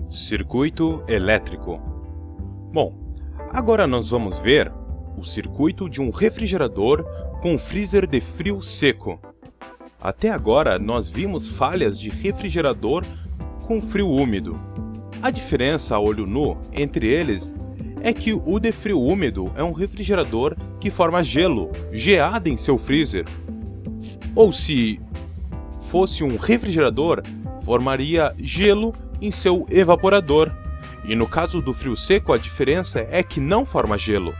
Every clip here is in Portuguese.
Circuito elétrico. Bom, agora nós vamos ver o circuito de um refrigerador com freezer de frio seco. Até agora nós vimos falhas de refrigerador com frio úmido. A diferença a olho nu entre eles é que o de frio úmido é um refrigerador que forma gelo, geado em seu freezer. Ou se fosse um refrigerador, formaria gelo em seu evaporador. E no caso do frio seco, a diferença é que não forma gelo.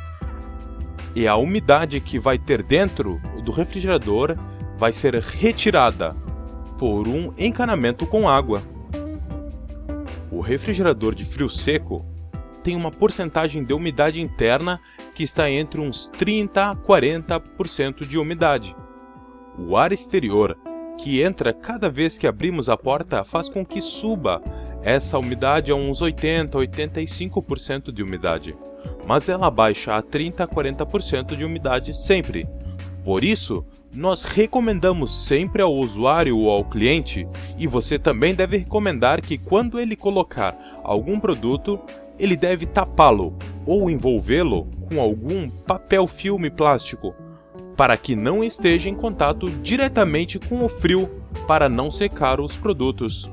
E a umidade que vai ter dentro do refrigerador vai ser retirada por um encanamento com água. O refrigerador de frio seco tem uma porcentagem de umidade interna que está entre uns 30% a 40% de umidade. O ar exterior que entra cada vez que abrimos a porta faz com que suba essa umidade a uns 80% a 85% de umidade, mas ela baixa a 30% a 40% de umidade sempre. Por isso, nós recomendamos sempre ao usuário ou ao cliente, e você também deve recomendar que quando ele colocar algum produto, ele deve tapá-lo ou envolvê-lo com algum papel filme plástico, para que não esteja em contato diretamente com o frio, para não secar os produtos.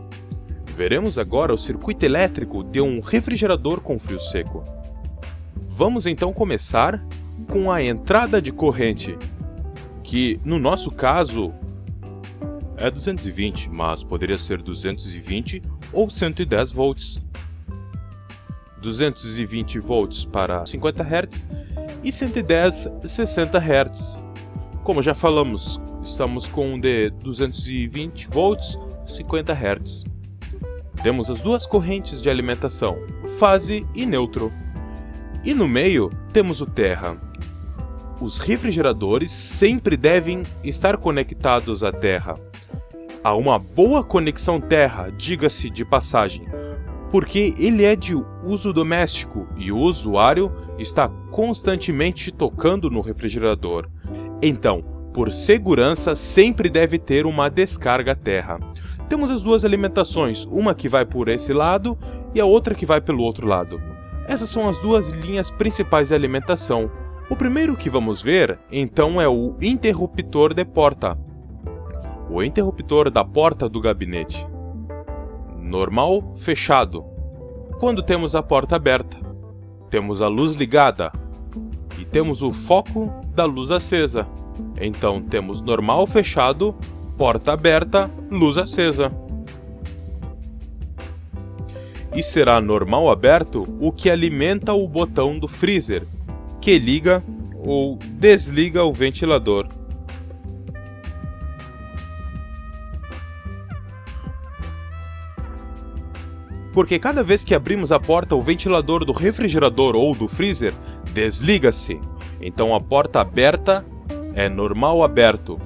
Veremos agora o circuito elétrico de um refrigerador com frio seco. Vamos então começar com a entrada de corrente, que no nosso caso é 220, mas poderia ser 220 ou 110 volts. 220 volts para 50 Hz e 110 60 Hz. Como já falamos, estamos com um de 220 volts, 50 Hz. Temos as duas correntes de alimentação, fase e neutro. E no meio temos o terra. Os refrigeradores sempre devem estar conectados à terra. Há uma boa conexão terra, diga-se de passagem, porque ele é de uso doméstico e o usuário está constantemente tocando no refrigerador. Então, por segurança, sempre deve ter uma descarga terra. Temos as duas alimentações, uma que vai por esse lado e a outra que vai pelo outro lado. Essas são as duas linhas principais de alimentação. O primeiro que vamos ver, então, é o interruptor de porta. O interruptor da porta do gabinete. Normal, fechado. Quando temos a porta aberta, temos a luz ligada e temos o foco da luz acesa. Então temos normal, fechado, porta aberta, luz acesa. E será normal aberto o que alimenta o botão do freezer, que liga ou desliga o ventilador. Porque cada vez que abrimos a porta, o ventilador do refrigerador ou do freezer desliga-se. Então a porta aberta é normal aberto.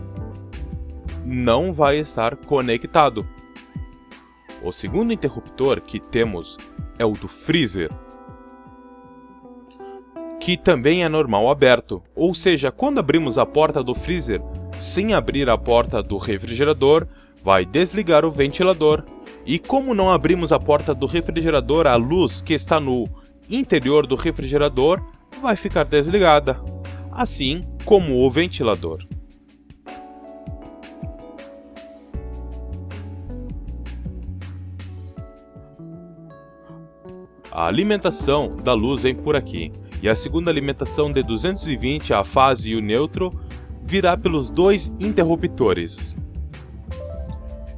Não vai estar conectado. O segundo interruptor que temos é o do freezer, que também é normal aberto. Ou seja, quando abrimos a porta do freezer sem abrir a porta do refrigerador, vai desligar o ventilador. E como não abrimos a porta do refrigerador, a luz que está no interior do refrigerador vai ficar desligada, assim como o ventilador. A alimentação da luz vem por aqui, e a segunda alimentação de 220, a fase e o neutro, virá pelos dois interruptores.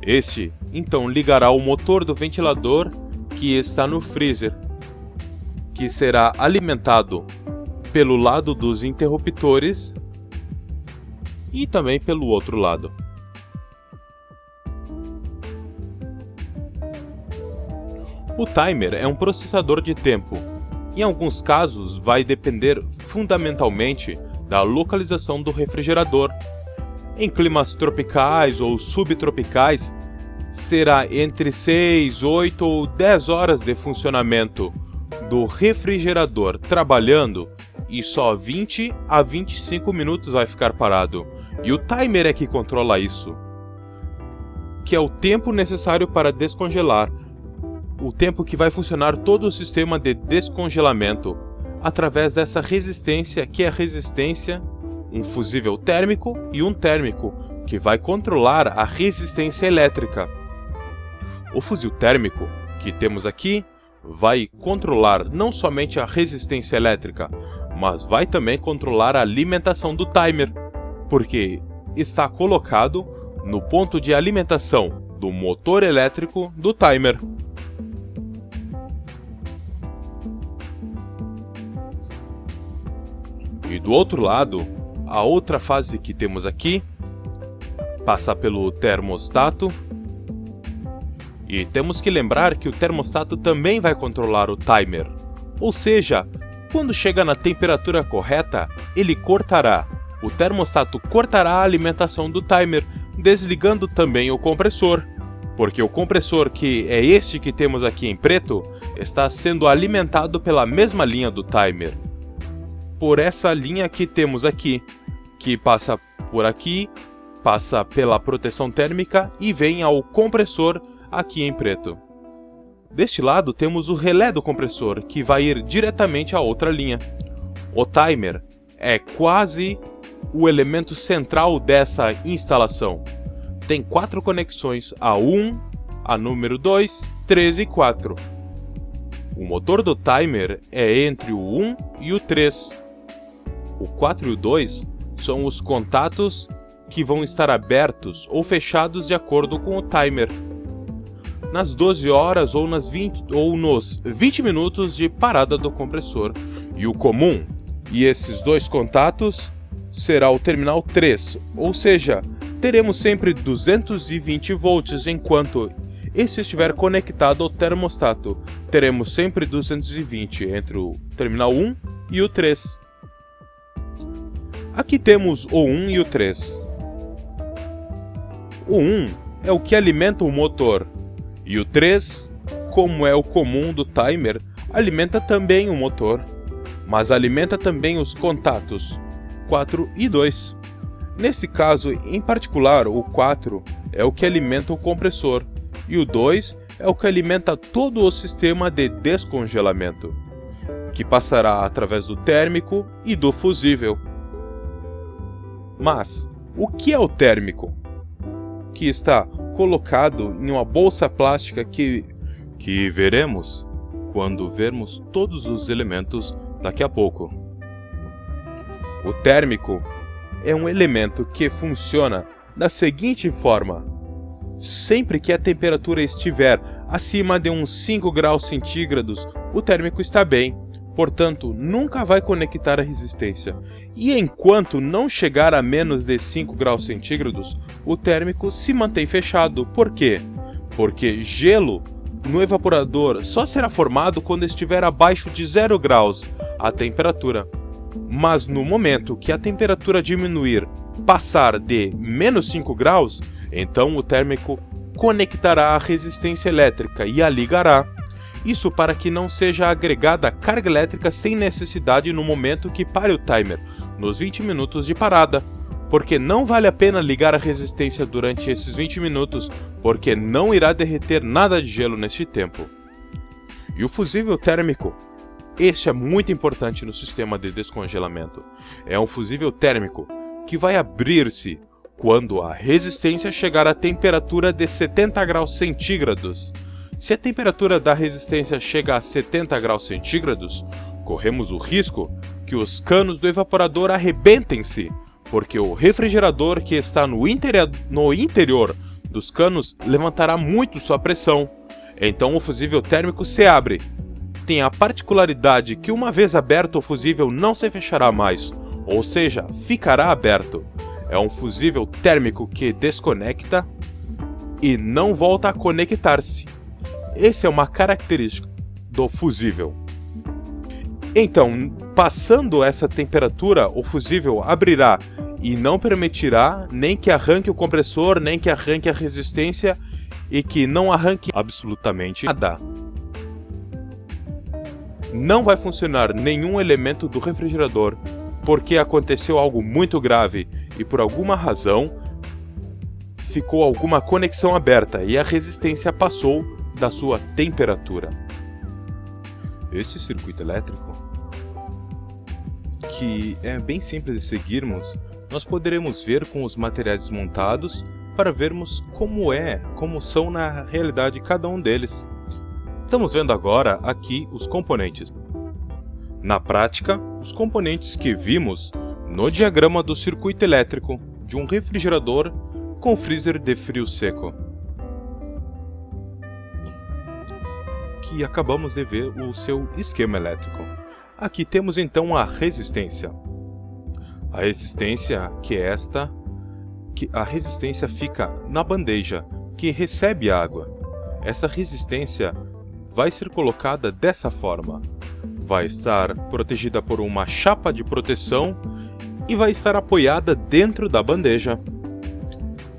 Este, então, ligará o motor do ventilador que está no freezer, que será alimentado pelo lado dos interruptores e também pelo outro lado. O timer é um processador de tempo. Em alguns casos, vai depender fundamentalmente da localização do refrigerador. Em climas tropicais ou subtropicais, será entre 6, 8 ou 10 horas de funcionamento do refrigerador trabalhando e só 20 a 25 minutos vai ficar parado. E o timer é que controla isso, que é o tempo necessário para descongelar. o tempo que vai funcionar todo o sistema de descongelamento, através dessa resistência, que é a resistência, um fusível térmico e um térmico, que vai controlar a resistência elétrica. O fusível térmico, que temos aqui, vai controlar não somente a resistência elétrica, mas vai também controlar a alimentação do timer, porque está colocado no ponto de alimentação do motor elétrico do timer. E do outro lado, a outra fase que temos aqui passa pelo termostato. E temos que lembrar que o termostato também vai controlar o timer. Ou seja, quando chega na temperatura correta, ele cortará. O termostato cortará a alimentação do timer, desligando também o compressor. Porque o compressor, que é este que temos aqui em preto, está sendo alimentado pela mesma linha do timer. Por essa linha que temos aqui, que passa por aqui, passa pela proteção térmica e vem ao compressor aqui em preto. Deste lado temos o relé do compressor, que vai ir diretamente à outra linha. O timer é quase o elemento central dessa instalação. Tem 4 conexões, a 1, a número 2, 3 e 4. O motor do timer é entre o 1 e o 3. O 4 e o 2 são os contatos que vão estar abertos ou fechados de acordo com o timer, nas 12 horas ou nos 20 minutos de parada do compressor. E o comum, e esses dois contatos, será o terminal 3, ou seja, teremos sempre 220 volts enquanto esse estiver conectado ao termostato. Teremos sempre 220 entre o terminal 1 e o 3. Aqui temos o 1 e o 3. O 1 é o que alimenta o motor, e o 3, como é o comum do timer, alimenta também o motor, mas alimenta também os contatos 4 e 2. Nesse caso, em particular, o 4 é o que alimenta o compressor, e o 2 é o que alimenta todo o sistema de descongelamento, que passará através do térmico e do fusível. Mas, o que é o térmico? Que está colocado em uma bolsa plástica que veremos quando vermos todos os elementos daqui a pouco. O térmico é um elemento que funciona da seguinte forma: sempre que a temperatura estiver acima de uns 5 graus centígrados, o térmico está bem, portanto nunca vai conectar a resistência. E enquanto não chegar a menos de 5 graus centígrados, o térmico se mantém fechado. Por quê? Porque gelo no evaporador só será formado quando estiver abaixo de 0 graus a temperatura. Mas no momento que a temperatura diminuir, passar de menos 5 graus, então o térmico conectará a resistência elétrica e a ligará. Isso para que não seja agregada carga elétrica sem necessidade no momento que pare o timer, nos 20 minutos de parada. Porque não vale a pena ligar a resistência durante esses 20 minutos, porque não irá derreter nada de gelo neste tempo. E o fusível térmico? Este é muito importante no sistema de descongelamento. É um fusível térmico que vai abrir-se quando a resistência chegar à temperatura de 70 graus centígrados. Se a temperatura da resistência chega a 70 graus centígrados, corremos o risco que os canos do evaporador arrebentem-se, porque o refrigerador que está no interior dos canos levantará muito sua pressão. Então o fusível térmico se abre. Tem a particularidade que uma vez aberto o fusível não se fechará mais, ou seja, ficará aberto. É um fusível térmico que desconecta e não volta a conectar-se. Essa é uma característica do fusível. Então, passando essa temperatura, o fusível abrirá e não permitirá nem que arranque o compressor, nem que arranque a resistência e que não arranque absolutamente nada. Não vai funcionar nenhum elemento do refrigerador porque aconteceu algo muito grave e por alguma razão ficou alguma conexão aberta e a resistência passou da sua temperatura. Este circuito elétrico, que é bem simples de seguirmos, nós poderemos ver com os materiais desmontados para vermos como são na realidade cada um deles. Estamos vendo agora aqui os componentes. Na prática, os componentes que vimos no diagrama do circuito elétrico de um refrigerador com freezer de frio seco, que acabamos de ver o seu esquema elétrico. Aqui temos então a resistência. A resistência a resistência fica na bandeja que recebe a água. Essa resistência vai ser colocada dessa forma. Vai estar protegida por uma chapa de proteção e vai estar apoiada dentro da bandeja.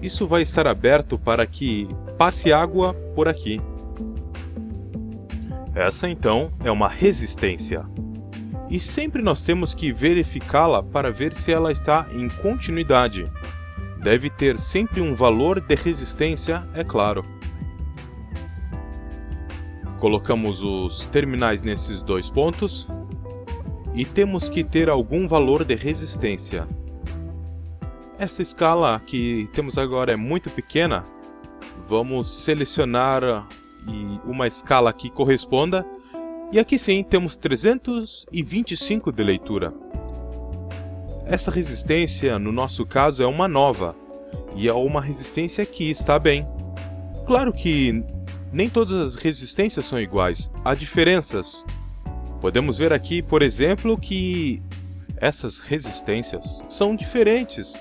Isso vai estar aberto para que passe água por aqui. Essa então é uma resistência. E sempre nós temos que verificá-la para ver se ela está em continuidade. Deve ter sempre um valor de resistência, é claro. Colocamos os terminais nesses dois pontos e temos que ter algum valor de resistência. Essa escala que temos agora é muito pequena. Vamos selecionar uma escala que corresponda. E aqui sim temos 325 de leitura. Essa resistência, no nosso caso, é uma nova. E é uma resistência que está bem. Claro que nem todas as resistências são iguais. Há diferenças. Podemos ver aqui, por exemplo, que essas resistências são diferentes.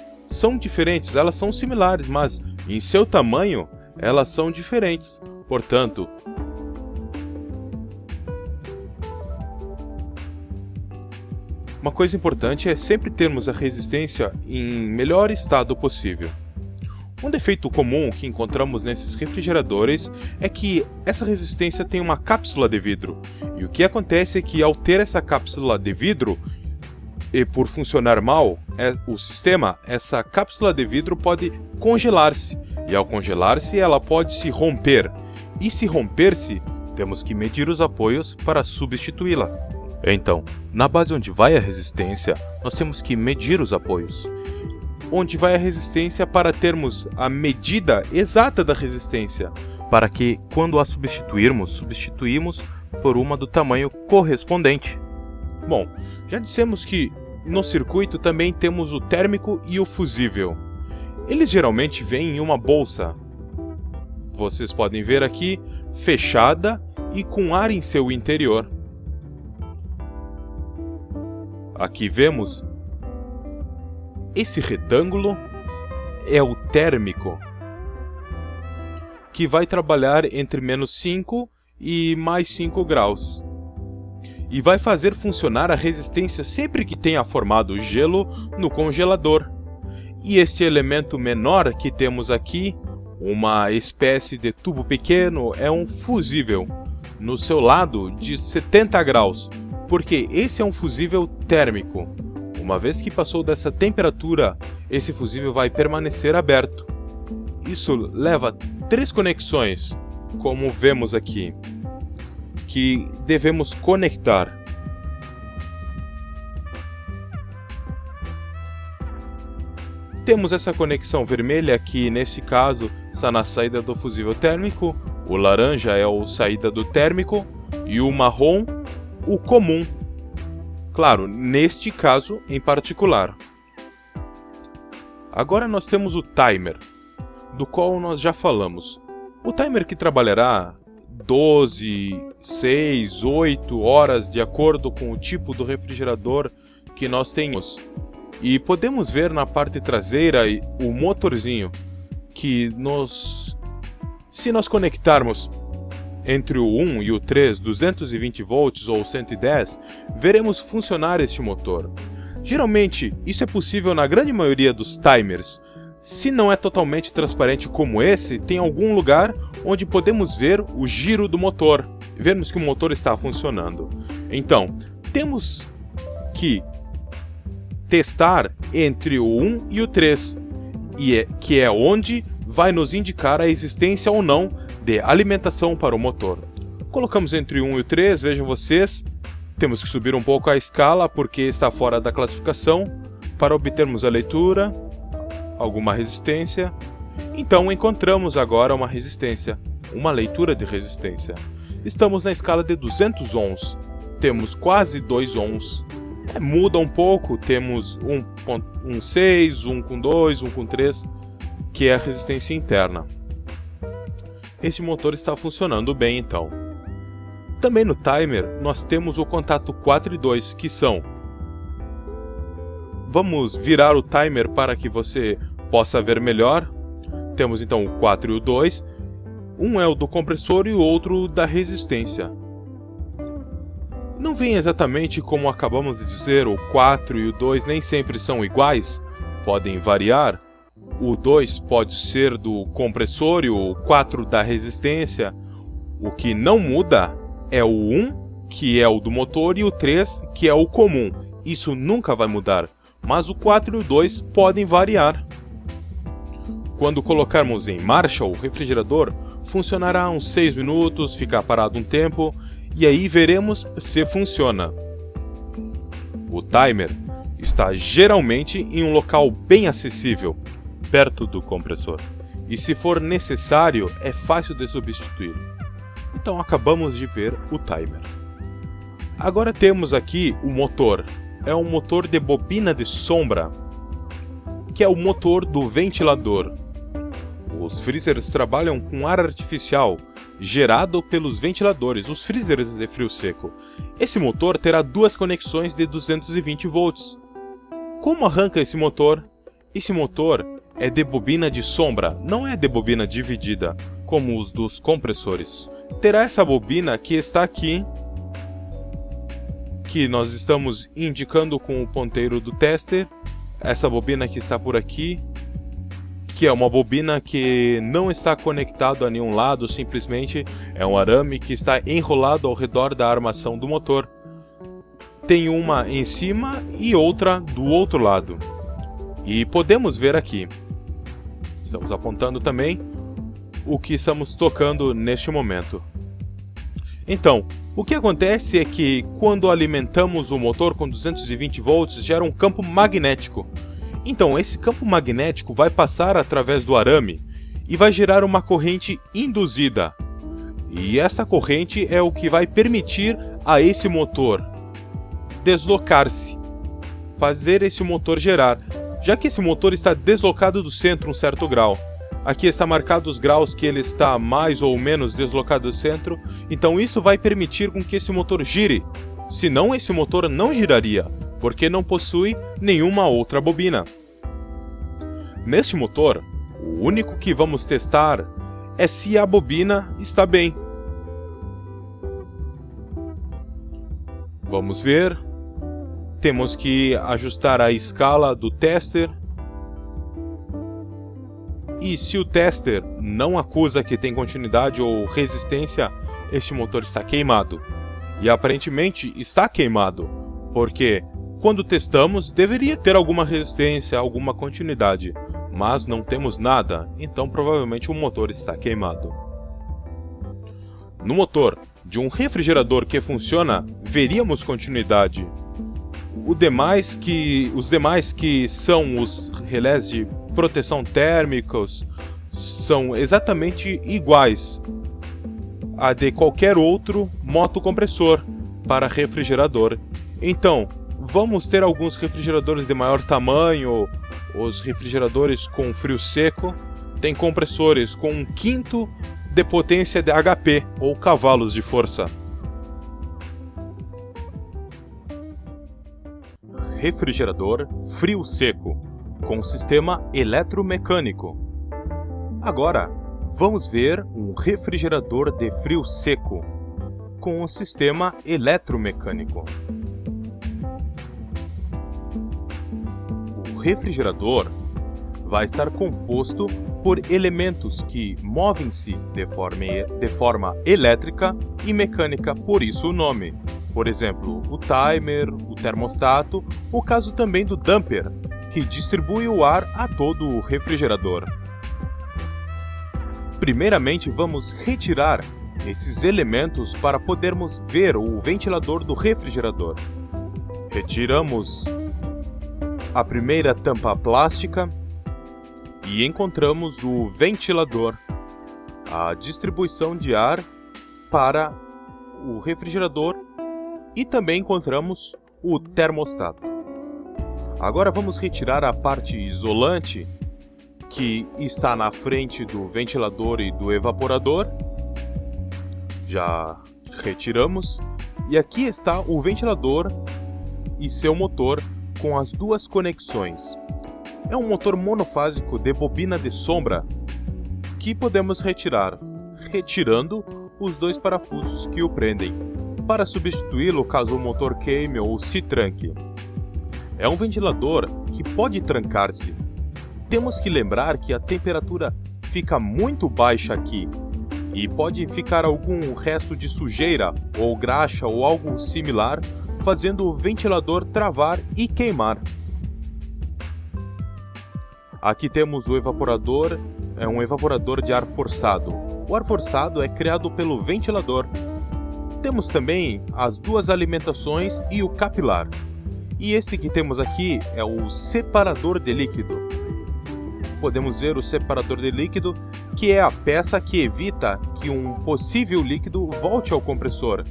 Elas são similares, mas em seu tamanho elas são diferentes. Portanto, uma coisa importante é sempre termos a resistência em melhor estado possível. Um defeito comum que encontramos nesses refrigeradores é que essa resistência tem uma cápsula de vidro. E o que acontece é que ao ter essa cápsula de vidro, e por funcionar mal o sistema, essa cápsula de vidro pode congelar-se. E ao congelar-se, ela pode se romper. E se romper-se, temos que medir os apoios para substituí-la. Então, na base onde vai a resistência, nós temos que medir os apoios. Onde vai a resistência para termos a medida exata da resistência, para que, quando a substituímos por uma do tamanho correspondente. Bom, já dissemos que no circuito também temos o térmico e o fusível. Eles geralmente vêm em uma bolsa. Vocês podem ver aqui, fechada e com ar em seu interior. Aqui vemos esse retângulo é o térmico, que vai trabalhar entre menos 5 e mais 5 graus. E vai fazer funcionar a resistência sempre que tenha formado gelo no congelador. E este elemento menor que temos aqui, uma espécie de tubo pequeno, é um fusível, no seu lado de 70 graus, porque esse é um fusível térmico. Uma vez que passou dessa temperatura, esse fusível vai permanecer aberto. Isso leva 3 conexões, como vemos aqui, que devemos conectar. Temos essa conexão vermelha que, nesse caso, está na saída do fusível térmico, o laranja é a saída do térmico e o marrom, o comum. Claro, neste caso em particular. Agora nós temos o timer, do qual nós já falamos. O timer que trabalhará 12, 6, 8 horas de acordo com o tipo do refrigerador que nós tenhamos. E podemos ver na parte traseira o motorzinho que se nós conectarmos entre o 1 e o 3, 220 volts ou 110, veremos funcionar este motor. Geralmente, isso é possível na grande maioria dos timers. Se não é totalmente transparente como esse, tem algum lugar onde podemos ver o giro do motor, vermos que o motor está funcionando. Então, temos que testar entre o 1 e o 3, que é onde vai nos indicar a existência ou não de alimentação para o motor. Colocamos entre 1 e 3, vejam vocês. Temos que subir um pouco a escala porque está fora da classificação para obtermos a leitura, alguma resistência. Então encontramos agora uma resistência, uma leitura de resistência. Estamos na escala de 200 ohms, temos quase 2 ohms. Muda um pouco, temos 1,6, 1 com 2, 1 com 3, que é a resistência interna. Esse motor está funcionando bem então. Também no timer nós temos o contato 4 e 2, que são... Vamos virar o timer para que você possa ver melhor. Temos então o 4 e o 2. Um é o do compressor e o outro da resistência. Não vem exatamente como acabamos de dizer, o 4 e o 2 nem sempre são iguais, podem variar. O 2 pode ser do compressor e o 4 da resistência. O que não muda é o 1, que é o do motor, e o 3, que é o comum. Isso nunca vai mudar, mas o 4 e o 2 podem variar. Quando colocarmos em marcha o refrigerador, funcionará uns 6 minutos, ficar parado um tempo, e aí veremos se funciona. O timer está geralmente em um local bem acessível, perto do compressor, e se for necessário, é fácil de substituir. Então acabamos de ver o timer. Agora temos aqui o motor. É um motor de bobina de sombra, que é o motor do ventilador. Os freezers trabalham com ar artificial, gerado pelos ventiladores, os freezers de frio seco. Esse motor terá duas conexões de 220 volts. Como arranca esse motor? Esse motor é de bobina de sombra, não é de bobina dividida, como os dos compressores. Terá essa bobina que está aqui, que nós estamos indicando com o ponteiro do tester. Essa bobina que está por aqui, que é uma bobina que não está conectado a nenhum lado, simplesmente é um arame que está enrolado ao redor da armação do motor. Tem uma em cima e outra do outro lado. E podemos ver aqui. Estamos apontando também o que estamos tocando neste momento. Então, o que acontece é que quando alimentamos o motor com 220 volts, gera um campo magnético. Então, esse campo magnético vai passar através do arame e vai gerar uma corrente induzida. E essa corrente é o que vai permitir a esse motor deslocar-se, fazer esse motor gerar, já que esse motor está deslocado do centro um certo grau. Aqui está marcado os graus que ele está mais ou menos deslocado do centro, então isso vai permitir com que esse motor gire. Senão esse motor não giraria, porque não possui nenhuma outra bobina. Neste motor, o único que vamos testar é se a bobina está bem. Vamos ver. Temos que ajustar a escala do tester. E se o tester não acusa que tem continuidade ou resistência, este motor está queimado. E aparentemente está queimado, porque quando testamos deveria ter alguma resistência, alguma continuidade, mas não temos nada, então provavelmente o motor está queimado. No motor de um refrigerador que funciona, veríamos continuidade. Os demais que são os relés de proteção térmicos são exatamente iguais a de qualquer outro motocompressor para refrigerador. Então, vamos ter alguns refrigeradores de maior tamanho, os refrigeradores com frio seco, tem compressores com 1/5 de potência de HP, ou cavalos de força. Refrigerador frio seco, com sistema eletromecânico. Agora, vamos ver um refrigerador de frio seco, com o sistema eletromecânico. O refrigerador vai estar composto por elementos que movem-se de forma elétrica e mecânica, por isso o nome. Por exemplo, o timer, o termostato, o caso também do damper, que distribui o ar a todo o refrigerador. Primeiramente, vamos retirar esses elementos para podermos ver o ventilador do refrigerador. Retiramos a primeira tampa plástica e encontramos o ventilador, a distribuição de ar para o refrigerador, e também encontramos o termostato. Agora vamos retirar a parte isolante que está na frente do ventilador e do evaporador. Já retiramos, e aqui está o ventilador e seu motor com as duas conexões. É um motor monofásico de bobina de sombra que podemos retirar, retirando os dois parafusos que o prendem, para substituí-lo caso o motor queime ou se tranque. É um ventilador que pode trancar-se. Temos que lembrar que a temperatura fica muito baixa aqui e pode ficar algum resto de sujeira ou graxa ou algo similar, fazendo o ventilador travar e queimar. Aqui temos o evaporador, é um evaporador de ar forçado. O ar forçado é criado pelo ventilador. Temos também as duas alimentações e o capilar. E esse que temos aqui é o separador de líquido. Podemos ver o separador de líquido, que é a peça que evita que um possível líquido volte ao compressor,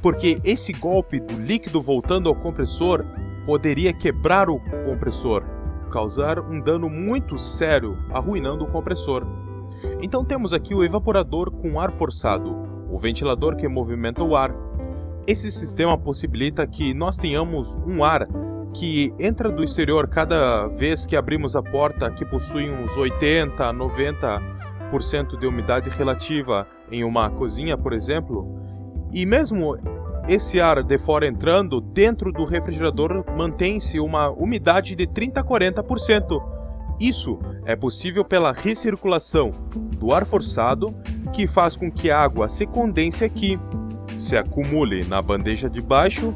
porque esse golpe do líquido voltando ao compressor poderia quebrar o compressor, causar um dano muito sério, arruinando o compressor. Então temos aqui o evaporador com ar forçado, o ventilador que movimenta o ar. Esse sistema possibilita que nós tenhamos um ar que entra do exterior cada vez que abrimos a porta, que possui uns 80 a 90% de umidade relativa em uma cozinha, por exemplo. E mesmo esse ar de fora entrando, dentro do refrigerador mantém-se uma umidade de 30 a 40%. Isso é possível pela recirculação do ar forçado, que faz com que a água se condense aqui, se acumule na bandeja de baixo,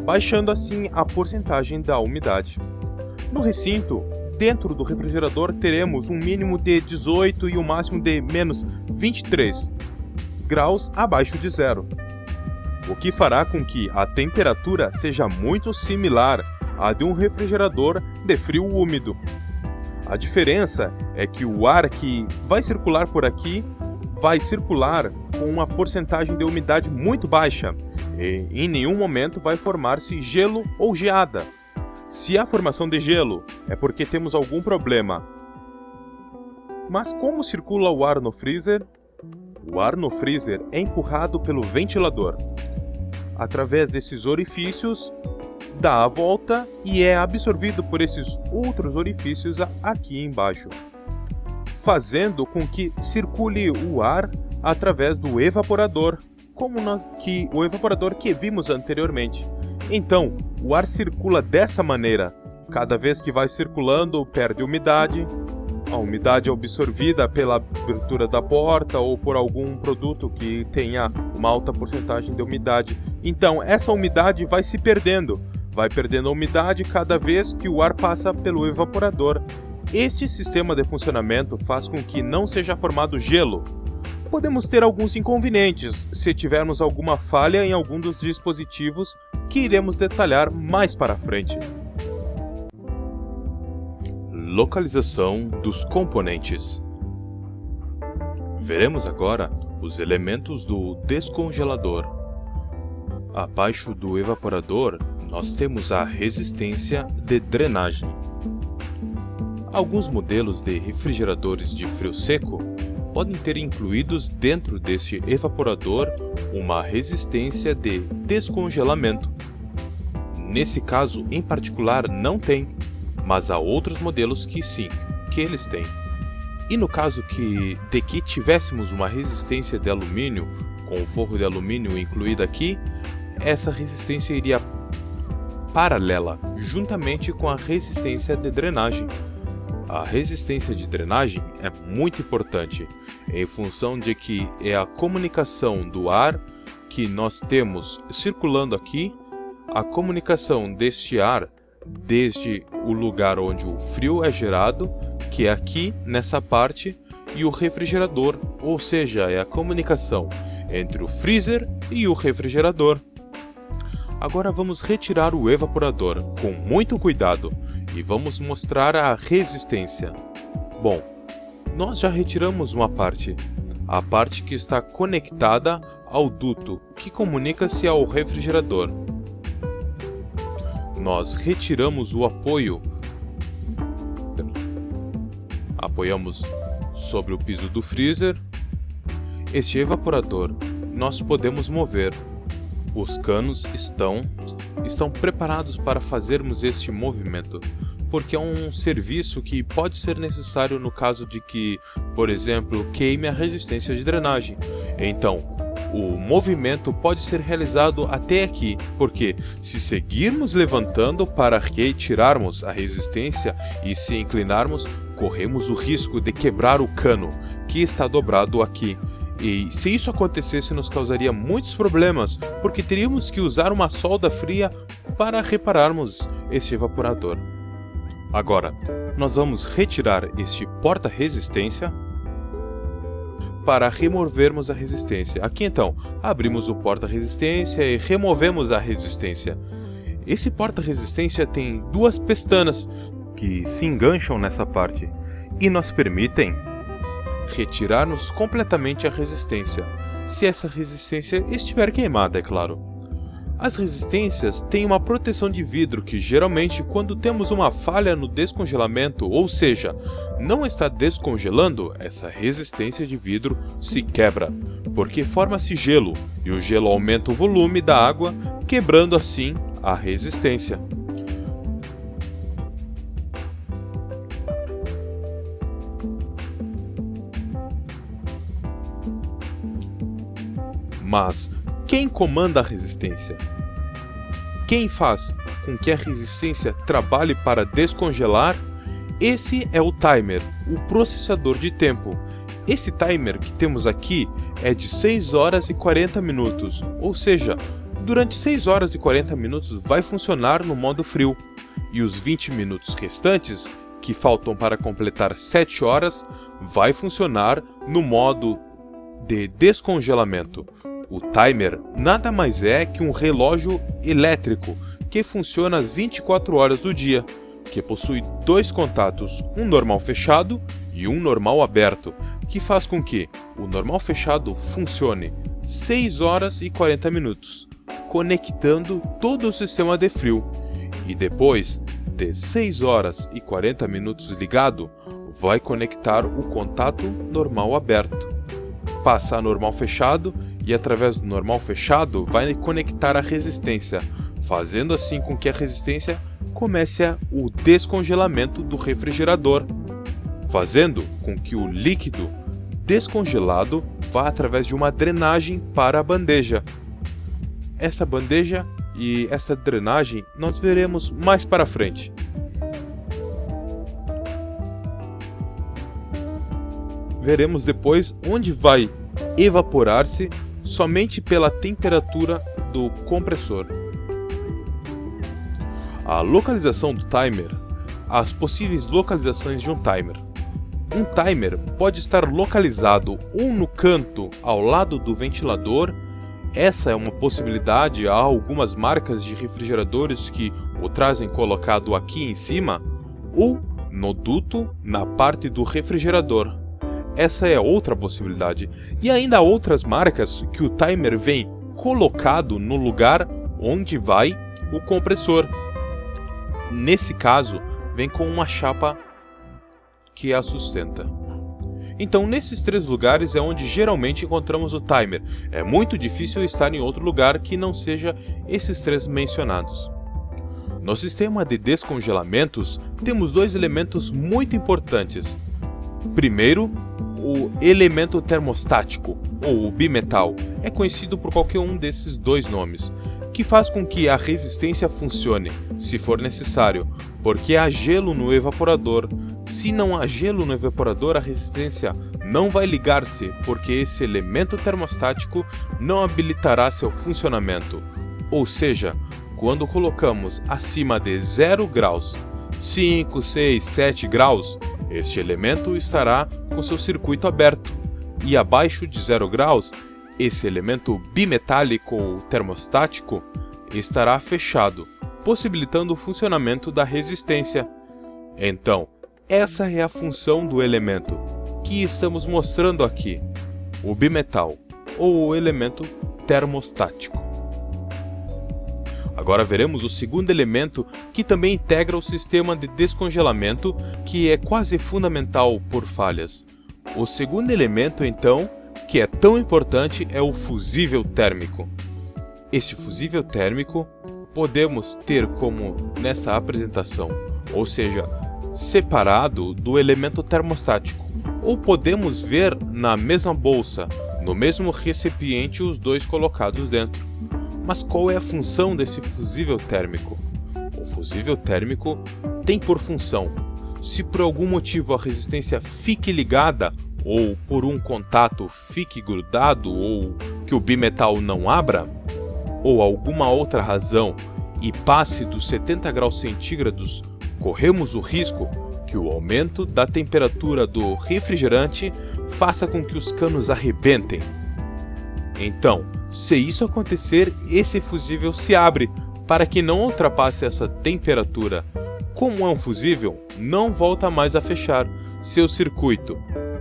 baixando assim a porcentagem da umidade. No recinto, dentro do refrigerador, teremos um mínimo de 18 e um máximo de menos 23 graus abaixo de zero, o que fará com que a temperatura seja muito similar à de um refrigerador de frio úmido. A diferença é que o ar que vai circular por aqui vai circular com uma porcentagem de umidade muito baixa e em nenhum momento vai formar-se gelo ou geada. Se há formação de gelo, é porque temos algum problema. Mas como circula o ar no freezer? O ar no freezer é empurrado pelo ventilador. Através desses orifícios, dá a volta e é absorvido por esses outros orifícios aqui embaixo, fazendo com que circule o ar através do evaporador, o evaporador que vimos anteriormente. Então, o ar circula dessa maneira. Cada vez que vai circulando, perde umidade. A umidade é absorvida pela abertura da porta ou por algum produto que tenha uma alta porcentagem de umidade. Então, essa umidade vai se perdendo. Vai perdendo a umidade cada vez que o ar passa pelo evaporador. Este sistema de funcionamento faz com que não seja formado gelo. Podemos ter alguns inconvenientes se tivermos alguma falha em algum dos dispositivos que iremos detalhar mais para frente. Localização dos componentes. Veremos agora os elementos do descongelador. Abaixo do evaporador, nós temos a resistência de drenagem. Alguns modelos de refrigeradores de frio seco podem ter incluídos dentro deste evaporador uma resistência de descongelamento. Nesse caso em particular não tem, mas há outros modelos que sim, que eles têm. E no caso de que tivéssemos uma resistência de alumínio, com o forro de alumínio incluído aqui, essa resistência iria paralela, juntamente com a resistência de drenagem. A resistência de drenagem é muito importante, em função de que é a comunicação do ar que nós temos circulando aqui, a comunicação deste ar desde o lugar onde o frio é gerado, que é aqui nessa parte, e o refrigerador, ou seja, é a comunicação entre o freezer e o refrigerador. Agora vamos retirar o evaporador com muito cuidado e vamos mostrar a resistência. Bom, nós já retiramos uma parte, a parte que está conectada ao duto que comunica-se ao refrigerador. Nós retiramos o apoio, apoiamos sobre o piso do freezer. Este evaporador nós podemos mover. Os canos estão preparados para fazermos este movimento, porque é um serviço que pode ser necessário no caso de que, por exemplo, queime a resistência de drenagem. Então, o movimento pode ser realizado até aqui, porque se seguirmos levantando para retirarmos a resistência e se inclinarmos, corremos o risco de quebrar o cano, que está dobrado aqui. E se isso acontecesse, nos causaria muitos problemas, porque teríamos que usar uma solda fria para repararmos este evaporador. Agora, nós vamos retirar este porta-resistência para removermos a resistência. Aqui então, abrimos o porta-resistência e removemos a resistência. Esse porta-resistência tem duas pestanas que se engancham nessa parte e nos permitem retirar-nos completamente a resistência, se essa resistência estiver queimada, é claro. As resistências têm uma proteção de vidro que geralmente, quando temos uma falha no descongelamento, ou seja, não está descongelando, essa resistência de vidro se quebra, porque forma-se gelo, e o gelo aumenta o volume da água, quebrando assim a resistência. Mas quem comanda a resistência? Quem faz com que a resistência trabalhe para descongelar? Esse é o timer, o processador de tempo. Esse timer que temos aqui é de 6 horas e 40 minutos, ou seja, durante 6 horas e 40 minutos vai funcionar no modo frio, e os 20 minutos restantes, que faltam para completar 7 horas, vai funcionar no modo de descongelamento. O timer nada mais é que um relógio elétrico que funciona às 24 horas do dia, que possui dois contatos, um normal fechado e um normal aberto, que faz com que o normal fechado funcione 6 horas e 40 minutos, conectando todo o sistema de frio, e depois de 6 horas e 40 minutos ligado, vai conectar o contato normal aberto. Passa a normal fechado e através do normal fechado vai conectar a resistência, fazendo assim com que a resistência comece o descongelamento do refrigerador, fazendo com que o líquido descongelado vá através de uma drenagem para a bandeja. Esta bandeja e essa drenagem nós veremos mais para frente. Veremos depois onde vai evaporar-se somente pela temperatura do compressor. A localização do timer. As possíveis localizações de um timer. Um timer pode estar localizado ou no canto ao lado do ventilador. Essa é uma possibilidade. Há algumas marcas de refrigeradores que o trazem colocado aqui em cima, ou no duto na parte do refrigerador. Essa é outra possibilidade. E ainda há outras marcas que o timer vem colocado no lugar onde vai o compressor. Nesse caso, vem com uma chapa que a sustenta. Então, nesses 3 lugares é onde geralmente encontramos o timer. É muito difícil estar em outro lugar que não seja esses 3 mencionados. No sistema de descongelamentos, temos 2 elementos muito importantes. Primeiro, o elemento termostático, ou o bimetal, é conhecido por qualquer um desses 2 nomes, que faz com que a resistência funcione, se for necessário, porque há gelo no evaporador. Se não há gelo no evaporador, a resistência não vai ligar-se, porque esse elemento termostático não habilitará seu funcionamento. Ou seja, quando colocamos acima de 0 graus, 5, 6, 7 graus, Este elemento estará com seu circuito aberto, e abaixo de 0 graus, esse elemento bimetálico ou termostático estará fechado, possibilitando o funcionamento da resistência. Então, essa é a função do elemento que estamos mostrando aqui, o bimetal, ou o elemento termostático. Agora veremos o segundo elemento que também integra o sistema de descongelamento, que é quase fundamental por falhas. O segundo elemento, então, que é tão importante, é o fusível térmico. Este fusível térmico podemos ter como nessa apresentação, ou seja, separado do elemento termostático, ou podemos ver na mesma bolsa, no mesmo recipiente, os dois colocados dentro. Mas qual é a função desse fusível térmico? O fusível térmico tem por função, se por algum motivo a resistência fique ligada, ou por um contato fique grudado, ou que o bimetal não abra, ou alguma outra razão e passe dos 70 graus centígrados, corremos o risco que o aumento da temperatura do refrigerante faça com que os canos arrebentem. Então, se isso acontecer, esse fusível se abre para que não ultrapasse essa temperatura. Como é um fusível, não volta mais a fechar seu circuito,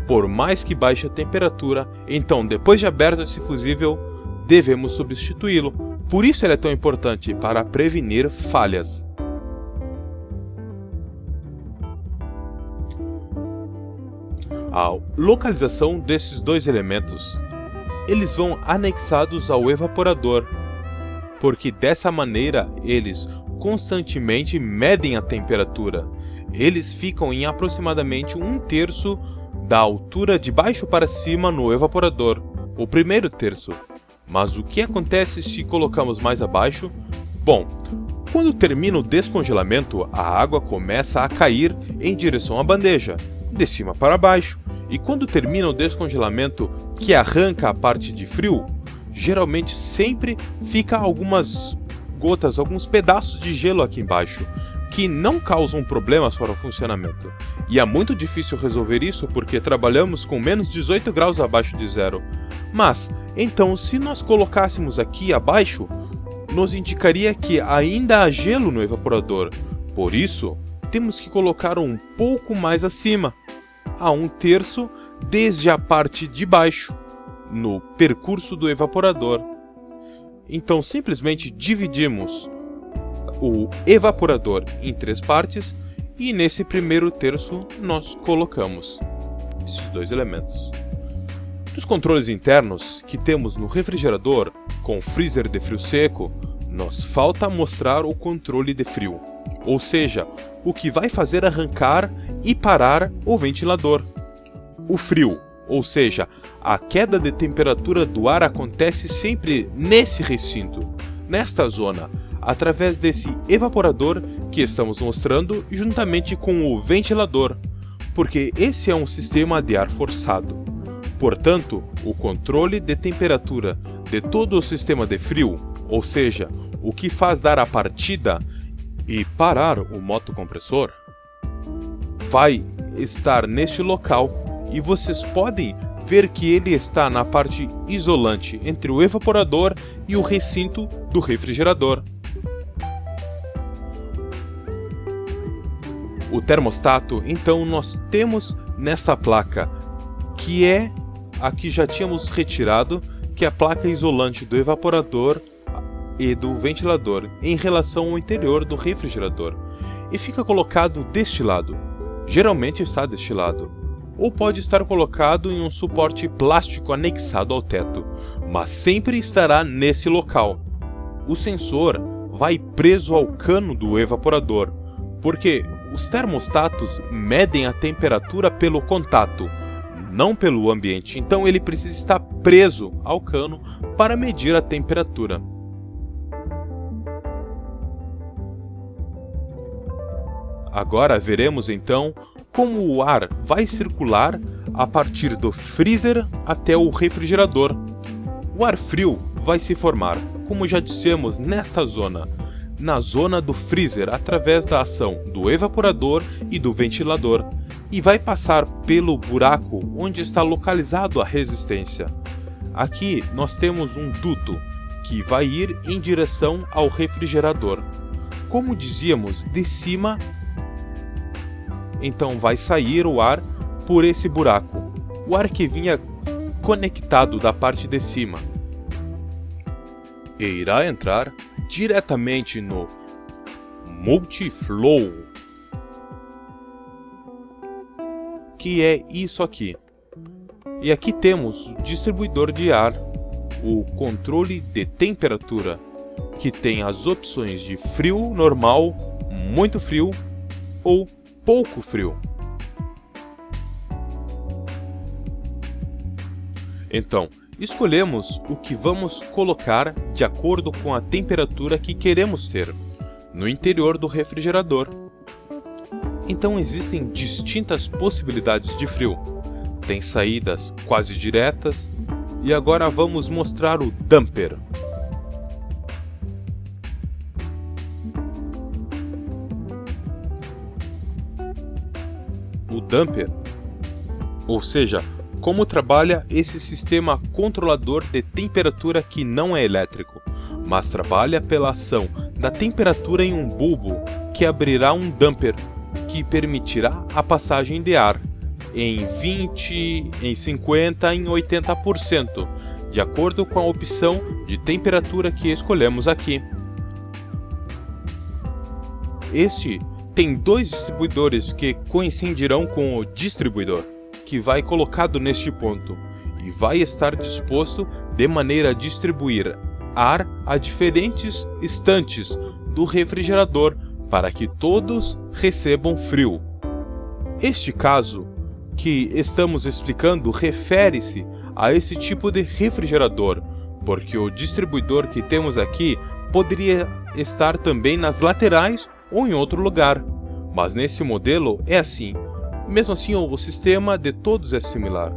por mais que baixe a temperatura. Então, depois de aberto esse fusível, devemos substituí-lo. Por isso ele é tão importante, para prevenir falhas. A localização desses dois elementos. Eles vão anexados ao evaporador, porque dessa maneira eles constantemente medem a temperatura. Eles ficam em aproximadamente 1/3 da altura de baixo para cima no evaporador, o primeiro terço. Mas o que acontece se colocamos mais abaixo? Bom, quando termina o descongelamento, a água começa a cair em direção à bandeja, de cima para baixo. E quando termina o descongelamento, que arranca a parte de frio, geralmente sempre fica algumas gotas, alguns pedaços de gelo aqui embaixo, que não causam problemas para o funcionamento. E é muito difícil resolver isso porque trabalhamos com menos 18 graus abaixo de zero. Mas, então, se nós colocássemos aqui abaixo, nos indicaria que ainda há gelo no evaporador. Por isso, temos que colocar um pouco mais acima, a 1/3 desde a parte de baixo, no percurso do evaporador. Então simplesmente dividimos o evaporador em 3 partes e nesse primeiro terço nós colocamos esses dois elementos. Dos controles internos que temos no refrigerador com freezer de frio seco, nos falta mostrar o controle de frio, ou seja, o que vai fazer arrancar e parar o ventilador. O frio, ou seja, a queda de temperatura do ar acontece sempre nesse recinto, nesta zona, através desse evaporador que estamos mostrando juntamente com o ventilador, porque esse é um sistema de ar forçado. Portanto, o controle de temperatura de todo o sistema de frio, ou seja, o que faz dar a partida e parar o motocompressor, vai estar neste local e vocês podem ver que ele está na parte isolante entre o evaporador e o recinto do refrigerador. O termostato, então, nós temos nesta placa, que é a que já tínhamos retirado, que é a placa isolante do evaporador e do ventilador em relação ao interior do refrigerador, e fica colocado deste lado. Geralmente está deste lado, ou pode estar colocado em um suporte plástico anexado ao teto, mas sempre estará nesse local. O sensor vai preso ao cano do evaporador, porque os termostatos medem a temperatura pelo contato, não pelo ambiente, então ele precisa estar preso ao cano para medir a temperatura. Agora veremos então como o ar vai circular a partir do freezer até o refrigerador. O ar frio vai se formar, como já dissemos, nesta zona, na zona do freezer através da ação do evaporador e do ventilador e vai passar pelo buraco onde está localizado a resistência. Aqui nós temos um duto que vai ir em direção ao refrigerador. Como dizíamos, de cima, então vai sair o ar por esse buraco. O ar que vinha conectado da parte de cima e irá entrar diretamente no multiflow, que é isso aqui. E aqui temos o distribuidor de ar, o controle de temperatura, que tem as opções de frio normal, muito frio ou pouco frio. Então, escolhemos o que vamos colocar de acordo com a temperatura que queremos ter no interior do refrigerador. Então existem distintas possibilidades de frio. Tem saídas quase diretas e agora vamos mostrar o damper. O damper, ou seja, como trabalha esse sistema controlador de temperatura que não é elétrico, mas trabalha pela ação da temperatura em um bulbo que abrirá um damper que permitirá a passagem de ar em 20, em 50, em 80%, de acordo com a opção de temperatura que escolhemos aqui. Este tem dois distribuidores que coincidirão com o distribuidor, que vai colocado neste ponto, e vai estar disposto de maneira a distribuir ar a diferentes estantes do refrigerador, para que todos recebam frio. Este caso que estamos explicando refere-se a esse tipo de refrigerador, porque o distribuidor que temos aqui poderia estar também nas laterais ou em outro lugar, mas nesse modelo é assim. Mesmo assim, o sistema de todos é similar.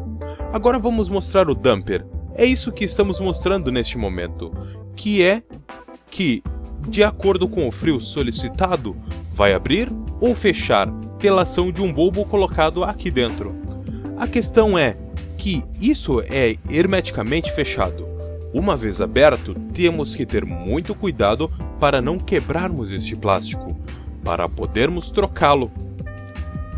Agora vamos mostrar o damper. É isso que estamos mostrando neste momento, que é que, de acordo com o frio solicitado, vai abrir ou fechar pela ação de um bulbo colocado aqui dentro. A questão é que isso é hermeticamente fechado. Uma vez aberto, temos que ter muito cuidado para não quebrarmos este plástico, para podermos trocá-lo.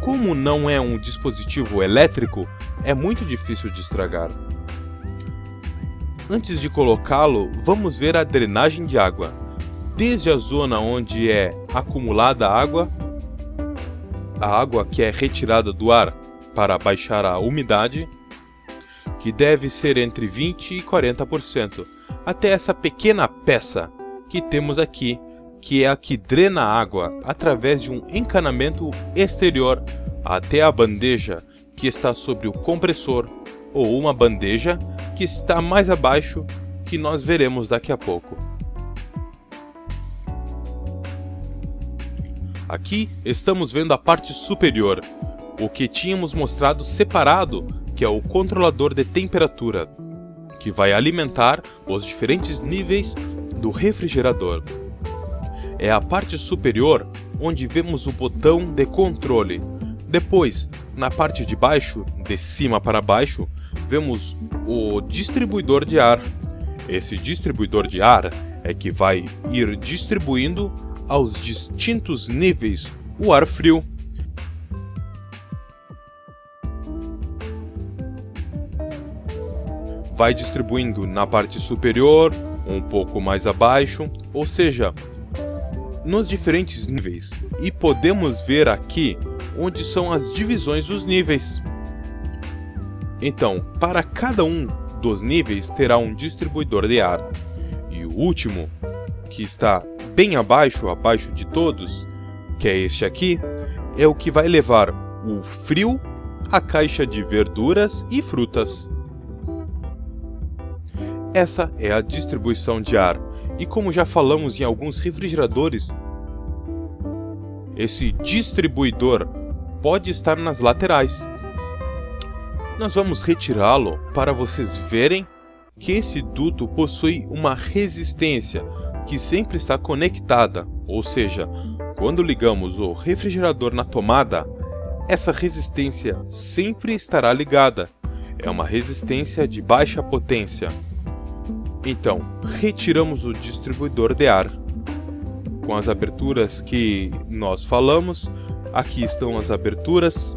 Como não é um dispositivo elétrico, é muito difícil de estragar. Antes de colocá-lo, vamos ver a drenagem de água. Desde a zona onde é acumulada a água que é retirada do ar para baixar a umidade, que deve ser entre 20% e 40%, até essa pequena peça que temos aqui, que é a que drena a água através de um encanamento exterior até a bandeja que está sobre o compressor, ou uma bandeja que está mais abaixo, que nós veremos daqui a pouco. Aqui estamos vendo a parte superior, o que tínhamos mostrado separado, que é o controlador de temperatura, que vai alimentar os diferentes níveis do refrigerador. É a parte superior onde vemos o botão de controle. Depois, na parte de baixo, de cima para baixo, vemos o distribuidor de ar. Esse distribuidor de ar é que vai ir distribuindo aos distintos níveis o ar frio. Vai distribuindo na parte superior, um pouco mais abaixo, ou seja, nos diferentes níveis. E podemos ver aqui onde são as divisões dos níveis. Então, para cada um dos níveis terá um distribuidor de ar. E o último, que está bem abaixo de todos, que é este aqui, é o que vai levar o frio à caixa de verduras e frutas. Essa é a distribuição de ar. E como já falamos em alguns refrigeradores, esse distribuidor pode estar nas laterais. Nós vamos retirá-lo para vocês verem que esse duto possui uma resistência que sempre está conectada, ou seja, quando ligamos o refrigerador na tomada, essa resistência sempre estará ligada. É uma resistência de baixa potência. Então, retiramos o distribuidor de ar. Com as aberturas que nós falamos, aqui estão as aberturas.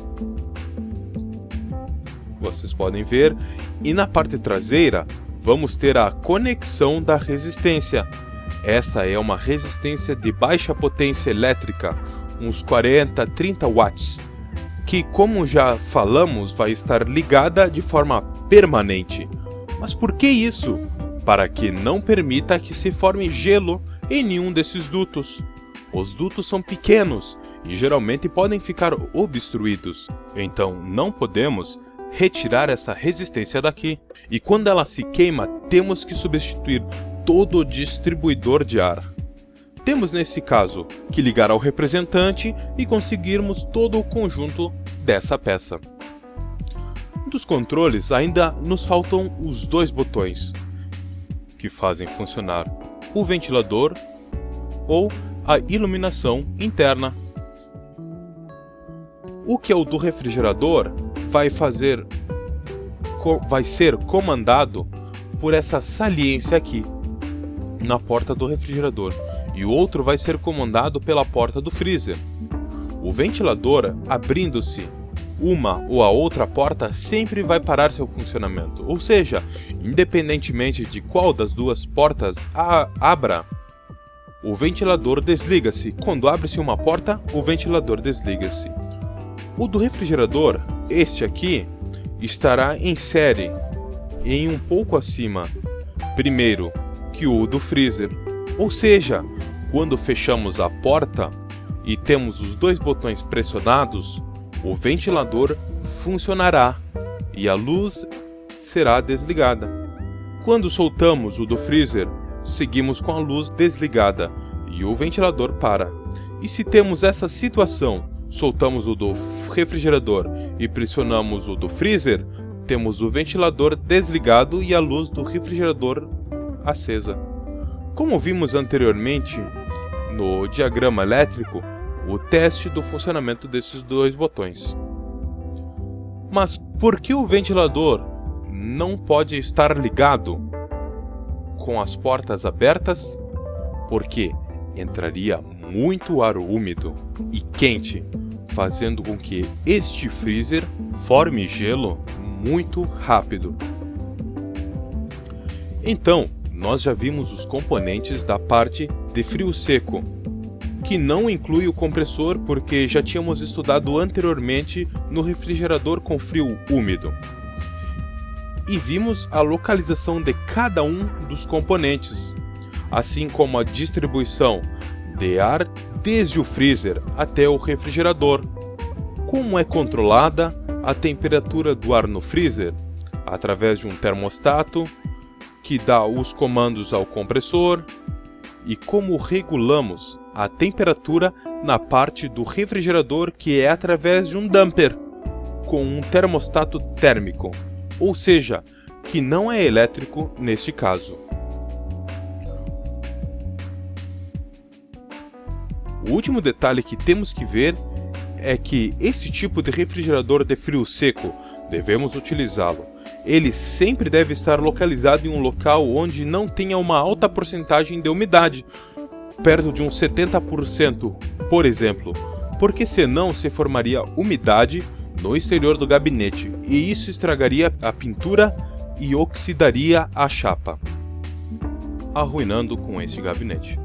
Vocês podem ver. E na parte traseira, vamos ter a conexão da resistência. Esta é uma resistência de baixa potência elétrica, uns 40, 30 watts, que, como já falamos, vai estar ligada de forma permanente. Mas por que isso? Para que não permita que se forme gelo em nenhum desses dutos. Os dutos são pequenos e geralmente podem ficar obstruídos. Então não podemos retirar essa resistência daqui. E quando ela se queima, temos que substituir todo o distribuidor de ar. Temos nesse caso que ligar ao representante e conseguirmos todo o conjunto dessa peça. Dos controles ainda nos faltam os dois botões que fazem funcionar o ventilador ou a iluminação interna. O que é o do refrigerador vai ser comandado por essa saliência aqui na porta do refrigerador, e o outro vai ser comandado pela porta do freezer. O ventilador, abrindo-se uma ou a outra porta, sempre vai parar seu funcionamento, ou seja, independentemente de qual das duas portas abra, o ventilador desliga-se. Quando abre-se uma porta, o ventilador desliga-se. O do refrigerador, este aqui, estará em série, em um pouco acima, primeiro que o do freezer. Ou seja, quando fechamos a porta e temos os dois botões pressionados, o ventilador funcionará e a luz será desligada. Quando soltamos o do freezer, seguimos com a luz desligada e o ventilador para. E se temos essa situação, soltamos o do refrigerador e pressionamos o do freezer, temos o ventilador desligado e a luz do refrigerador acesa. Como vimos anteriormente no diagrama elétrico, o teste do funcionamento desses dois botões. Mas por que o ventilador não pode estar ligado com as portas abertas? Porque entraria muito ar úmido e quente, fazendo com que este freezer forme gelo muito rápido. Então, nós já vimos os componentes da parte de frio seco, que não inclui o compressor porque já tínhamos estudado anteriormente no refrigerador com frio úmido. E vimos a localização de cada um dos componentes, assim como a distribuição de ar desde o freezer até o refrigerador. Como é controlada a temperatura do ar no freezer? Através de um termostato que dá os comandos ao compressor. E como regulamos a temperatura na parte do refrigerador, que é através de um damper com um termostato térmico, ou seja, que não é elétrico neste caso. O último detalhe que temos que ver é que esse tipo de refrigerador de frio seco, devemos utilizá-lo. Ele sempre deve estar localizado em um local onde não tenha uma alta porcentagem de umidade, perto de uns 70%, por exemplo, porque senão se formaria umidade no exterior do gabinete e isso estragaria a pintura e oxidaria a chapa, arruinando com esse gabinete.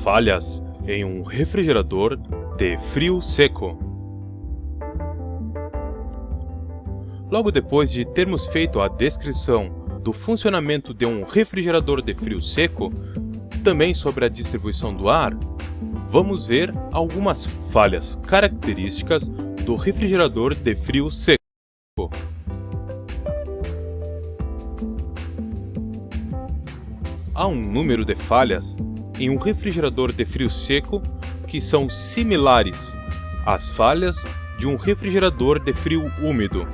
Falhas em um refrigerador de frio seco. Logo depois de termos feito a descrição do funcionamento de um refrigerador de frio seco, também sobre a distribuição do ar, vamos ver algumas falhas características do refrigerador de frio seco. Há um número de falhas em um refrigerador de frio seco que são similares às falhas de um refrigerador de frio úmido.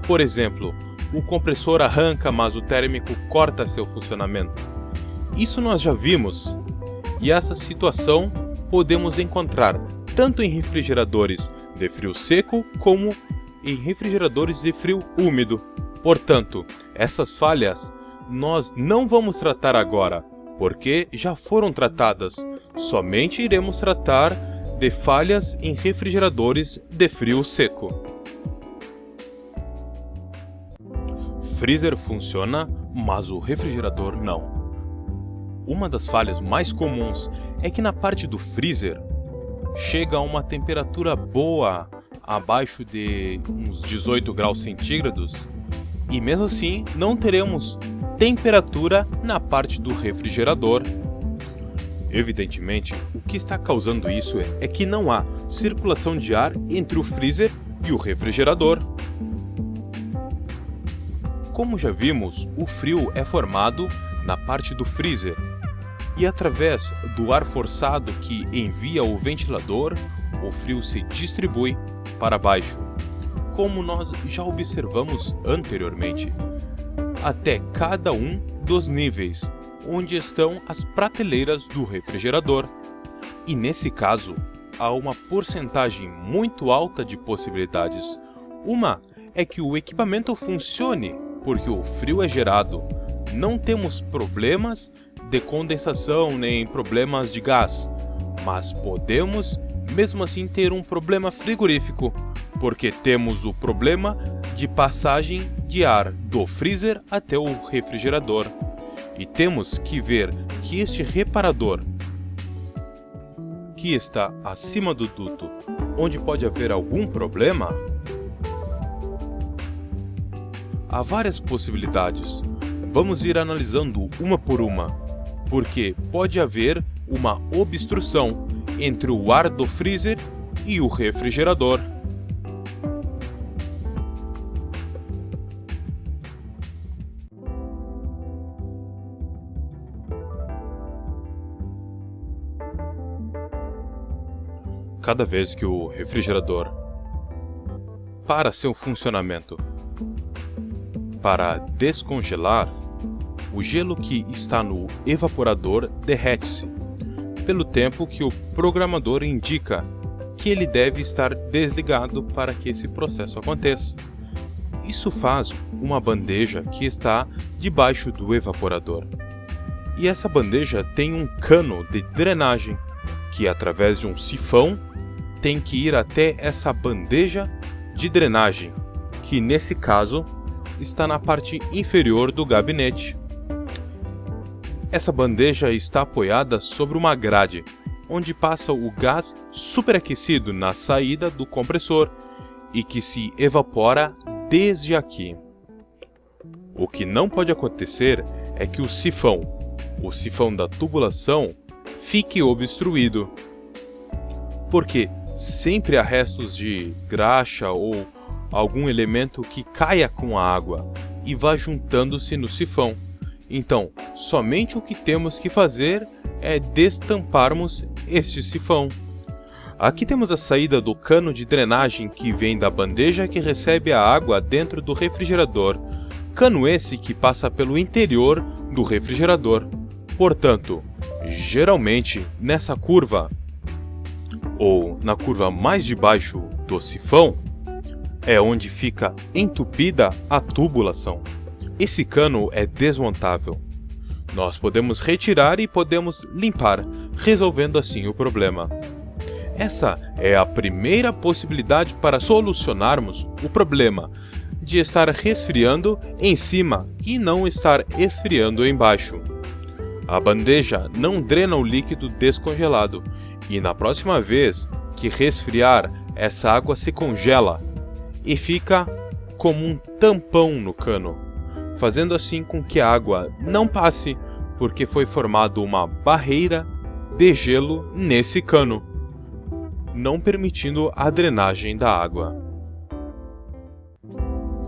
Por exemplo, o compressor arranca, mas o térmico corta seu funcionamento. Isso nós já vimos, e essa situação podemos encontrar tanto em refrigeradores de frio seco como em refrigeradores de frio úmido. Portanto, essas falhas nós não vamos tratar agora, porque já foram tratadas. Somente iremos tratar de falhas em refrigeradores de frio seco. Freezer funciona, mas o refrigerador não. Uma das falhas mais comuns é que na parte do freezer chega a uma temperatura boa, abaixo de uns 18 graus centígrados, e mesmo assim não teremos temperatura na parte do refrigerador. Evidentemente, o que está causando isso é que não há circulação de ar entre o freezer e o refrigerador. Como já vimos, o frio é formado na parte do freezer e através do ar forçado que envia o ventilador, o frio se distribui para baixo, como nós já observamos anteriormente, até cada um dos níveis onde estão as prateleiras do refrigerador. E nesse caso, há uma porcentagem muito alta de possibilidades. Uma é que o equipamento funcione porque o frio é gerado. Não temos problemas de condensação nem problemas de gás, mas podemos mesmo assim ter um problema frigorífico, porque temos o problema de passagem de ar do freezer até o refrigerador. E temos que ver que este reparador, que está acima do duto, onde pode haver algum problema, há várias possibilidades. Vamos ir analisando uma por uma, porque pode haver uma obstrução entre o ar do freezer e o refrigerador. Cada vez que o refrigerador para seu funcionamento para descongelar, o gelo que está no evaporador derrete-se, pelo tempo que o programador indica que ele deve estar desligado para que esse processo aconteça. Isso faz uma bandeja que está debaixo do evaporador. E essa bandeja tem um cano de drenagem, que através de um sifão tem que ir até essa bandeja de drenagem, que nesse caso está na parte inferior do gabinete. Essa bandeja está apoiada sobre uma grade, onde passa o gás superaquecido na saída do compressor e que se evapora desde aqui. O que não pode acontecer é que o sifão da tubulação, fique obstruído, porque sempre há restos de graxa ou algum elemento que caia com a água e vá juntando-se no sifão. Então, somente o que temos que fazer é destamparmos este sifão. Aqui temos a saída do cano de drenagem que vem da bandeja que recebe a água dentro do refrigerador. Cano esse que passa pelo interior do refrigerador. Portanto, geralmente nessa curva, ou na curva mais de baixo do sifão, é onde fica entupida a tubulação. Esse cano é desmontável. Nós podemos retirar e podemos limpar, resolvendo assim o problema. Essa é a primeira possibilidade para solucionarmos o problema de estar resfriando em cima e não estar esfriando embaixo. A bandeja não drena o líquido descongelado e na próxima vez que resfriar, essa água se congela e fica como um tampão no cano, fazendo assim com que a água não passe, porque foi formada uma barreira de gelo nesse cano, não permitindo a drenagem da água.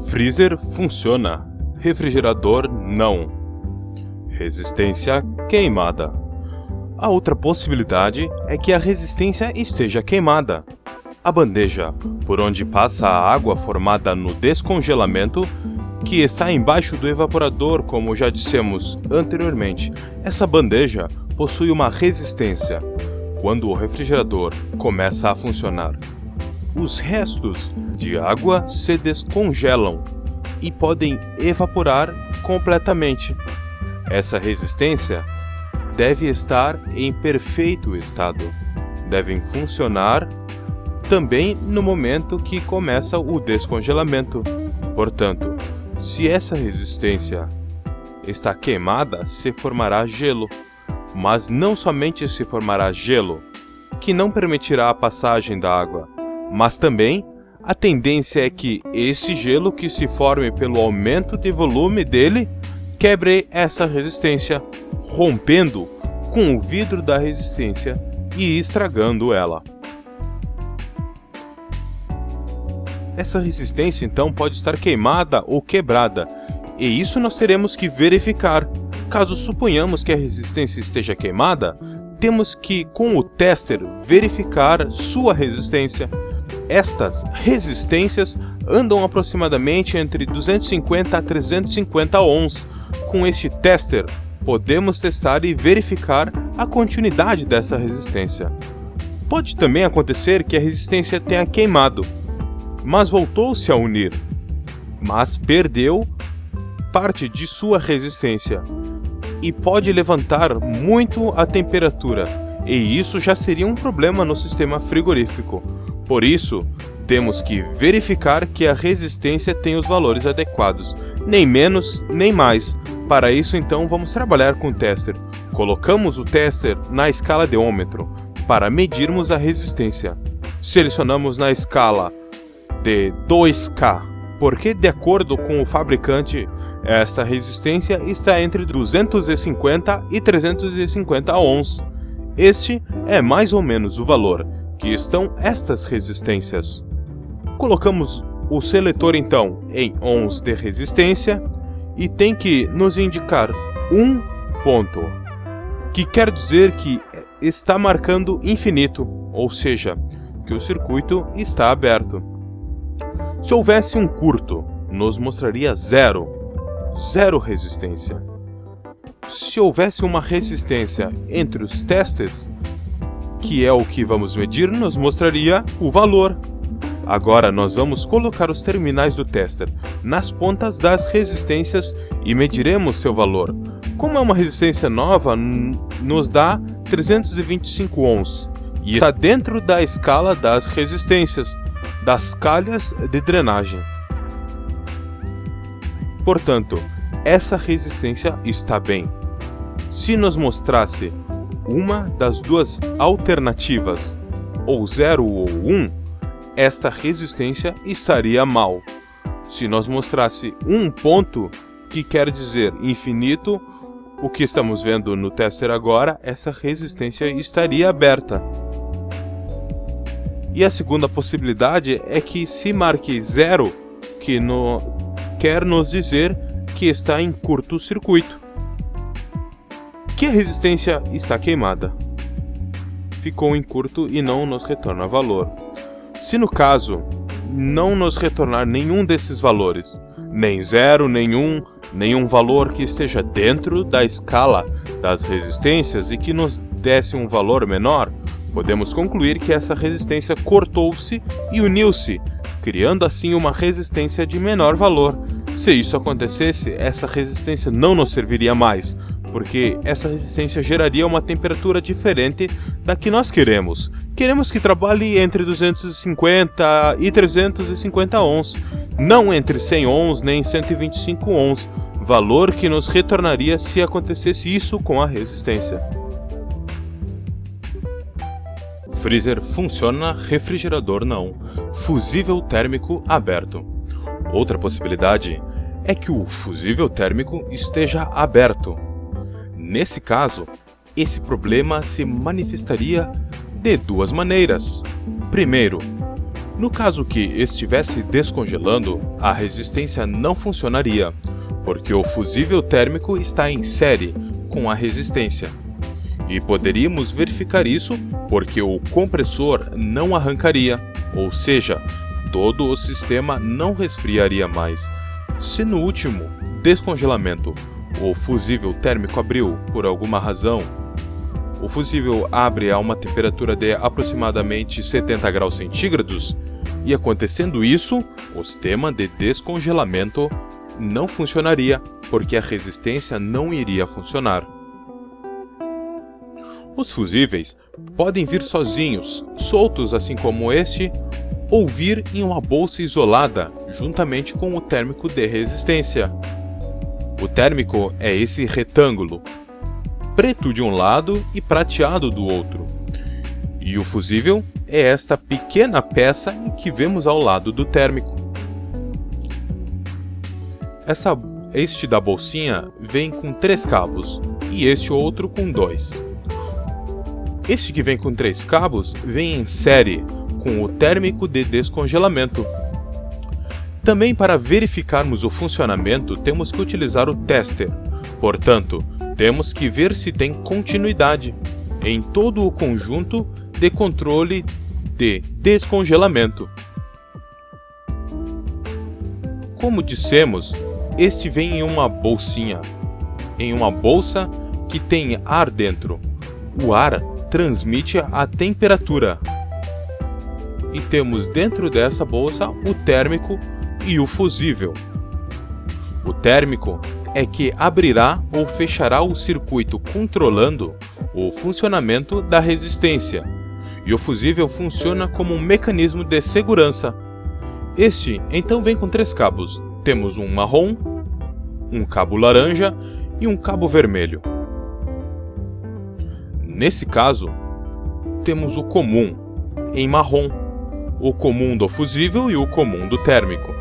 Freezer funciona, refrigerador não. Resistência queimada. A outra possibilidade é que a resistência esteja queimada. a bandeja, por onde passa a água formada no descongelamento, que está embaixo do evaporador, como já dissemos anteriormente. Essa bandeja possui uma resistência. Quando o refrigerador começa a funcionar, os restos de água se descongelam e podem evaporar completamente. Essa resistência deve estar em perfeito estado. Devem funcionar também no momento que começa o descongelamento. Portanto, se essa resistência está queimada, se formará gelo. Mas não somente se formará gelo, que não permitirá a passagem da água, mas também a tendência é que esse gelo que se forme pelo aumento de volume dele quebre essa resistência, rompendo com o vidro da resistência e estragando ela. Essa resistência então pode estar queimada ou quebrada, e isso nós teremos que verificar. Caso suponhamos que a resistência esteja queimada, temos que, com o tester, verificar sua resistência. Estas resistências andam aproximadamente entre 250 a 350 ohms. Com este tester, podemos testar e verificar a continuidade dessa resistência. Pode também acontecer que a resistência tenha queimado, mas voltou-se a unir, mas perdeu parte de sua resistência e pode levantar muito a temperatura, e isso já seria um problema no sistema frigorífico. Por isso, temos que verificar que a resistência tem os valores adequados, nem menos nem mais. Para isso, então, vamos trabalhar com o tester. Colocamos o tester na escala de ohmmetro para medirmos a resistência. Selecionamos na escala de 2K, porque de acordo com o fabricante, esta resistência está entre 250 e 350 ohms. Este é mais ou menos o valor que estão estas resistências. Colocamos o seletor então em ohms de resistência e tem que nos indicar um ponto, que quer dizer que está marcando infinito, ou seja, que o circuito está aberto. Se houvesse um curto, nos mostraria zero resistência. Se houvesse uma resistência entre os testes, que é o que vamos medir, nos mostraria o valor. Agora nós vamos colocar os terminais do tester nas pontas das resistências e mediremos seu valor. Como é uma resistência nova, nos dá 325 ohms e está dentro da escala das resistências das calhas de drenagem. Portanto, essa resistência está bem. Se nos mostrasse uma das duas alternativas, ou 0 ou 1, esta resistência estaria mal. Se nos mostrasse um ponto, que quer dizer infinito, o que estamos vendo no tester agora, essa resistência estaria aberta. E a segunda possibilidade é que se marque 0, que quer nos dizer que está em curto-circuito, que a resistência está queimada, ficou em curto e não nos retorna valor. Se no caso não nos retornar nenhum desses valores, nem 0, nenhum valor que esteja dentro da escala das resistências e que nos desse um valor menor, podemos concluir que essa resistência cortou-se e uniu-se, criando assim uma resistência de menor valor. Se isso acontecesse, essa resistência não nos serviria mais, porque essa resistência geraria uma temperatura diferente da que nós queremos. Queremos que trabalhe entre 250 e 350 ohms, não entre 100 ohms nem 125 ohms, valor que nos retornaria se acontecesse isso com a resistência. Freezer funciona, refrigerador não. Fusível térmico aberto. Outra possibilidade é que o fusível térmico esteja aberto. Nesse caso, esse problema se manifestaria de duas maneiras. Primeiro, no caso que estivesse descongelando, a resistência não funcionaria, porque o fusível térmico está em série com a resistência. E poderíamos verificar isso porque o compressor não arrancaria. ou seja, todo o sistema não resfriaria mais. Se no último descongelamento o fusível térmico abriu por alguma razão, o fusível abre a uma temperatura de aproximadamente 70 graus centígrados, e acontecendo isso, o sistema de descongelamento não funcionaria, porque a resistência não iria funcionar. Os fusíveis podem vir sozinhos, soltos assim como este, ou vir em uma bolsa isolada, juntamente com o térmico de resistência. O térmico é esse retângulo, preto de um lado e prateado do outro. E o fusível é esta pequena peça que vemos ao lado do térmico. Este da bolsinha vem com 3 cabos e este outro com 2. Este que vem com 3 cabos vem em série com o térmico de descongelamento. Também para verificarmos o funcionamento temos que utilizar o tester, portanto, temos que ver se tem continuidade em todo o conjunto de controle de descongelamento. Como dissemos, este vem em uma bolsinha, em uma bolsa que tem ar dentro. O ar transmite a temperatura. E temos dentro dessa bolsa o térmico e o fusível. O térmico é que abrirá ou fechará o circuito controlando o funcionamento da resistência, e o fusível funciona como um mecanismo de segurança. Este então vem com 3 cabos. Temos um marrom, um cabo laranja e um cabo vermelho. Nesse caso, temos o comum em marrom, o comum do fusível e o comum do térmico.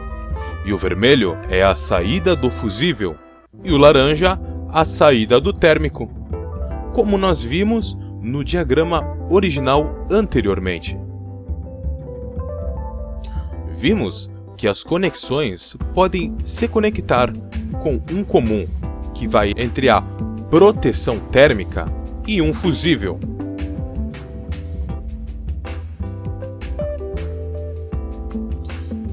E o vermelho é a saída do fusível, e o laranja a saída do térmico, como nós vimos no diagrama original anteriormente. Vimos que as conexões podem se conectar com um comum, que vai entre a proteção térmica e um fusível.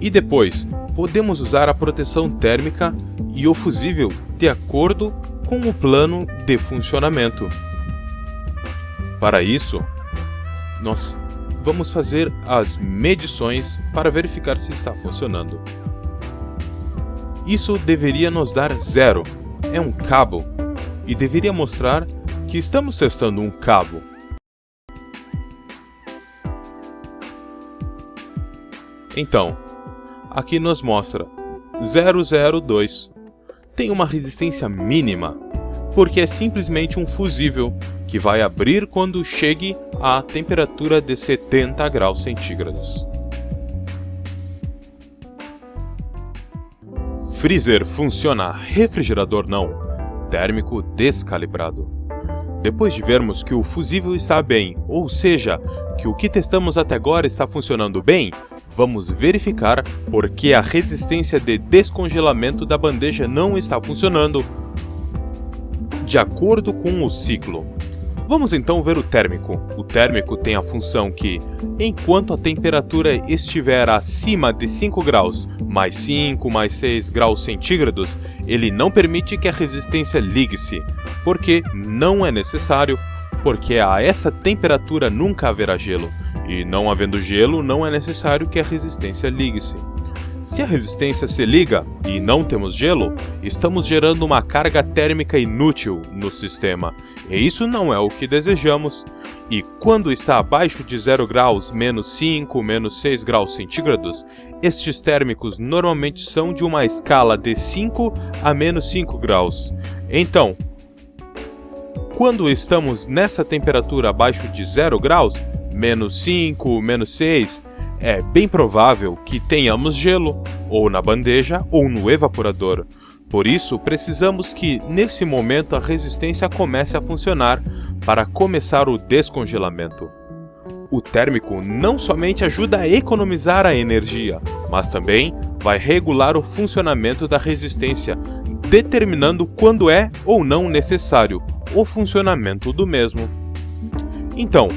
E depois, podemos usar a proteção térmica e o fusível de acordo com o plano de funcionamento. Para isso, nós vamos fazer as medições para verificar se está funcionando. Isso deveria nos dar 0, é um cabo, e deveria mostrar que estamos testando um cabo. Então, aqui nos mostra 002. Tem uma resistência mínima, porque é simplesmente um fusível que vai abrir quando chegue à temperatura de 70 graus centígrados. Freezer funciona, refrigerador não. Térmico descalibrado. Depois de vermos que o fusível está bem, ou seja, que o que testamos até agora está funcionando bem, vamos verificar por que a resistência de descongelamento da bandeja não está funcionando de acordo com o ciclo. Vamos então ver o térmico. O térmico tem a função que, enquanto a temperatura estiver acima de 5 graus, mais 5, mais 6 graus centígrados, ele não permite que a resistência ligue-se, porque não é necessário, porque a essa temperatura nunca haverá gelo, e não havendo gelo, não é necessário que a resistência ligue-se. Se a resistência se liga e não temos gelo, estamos gerando uma carga térmica inútil no sistema, e isso não é o que desejamos. E quando está abaixo de 0 graus, menos 5, menos 6 graus centígrados, estes térmicos normalmente são de uma escala de 5 a menos 5 graus. Então, quando estamos nessa temperatura abaixo de 0 graus, menos 5, menos 6, é bem provável que tenhamos gelo, ou na bandeja ou no evaporador. Por isso, precisamos que, nesse momento, a resistência comece a funcionar para começar o descongelamento. O térmico não somente ajuda a economizar a energia, mas também vai regular o funcionamento da resistência, determinando quando é ou não necessário o funcionamento do mesmo. Então,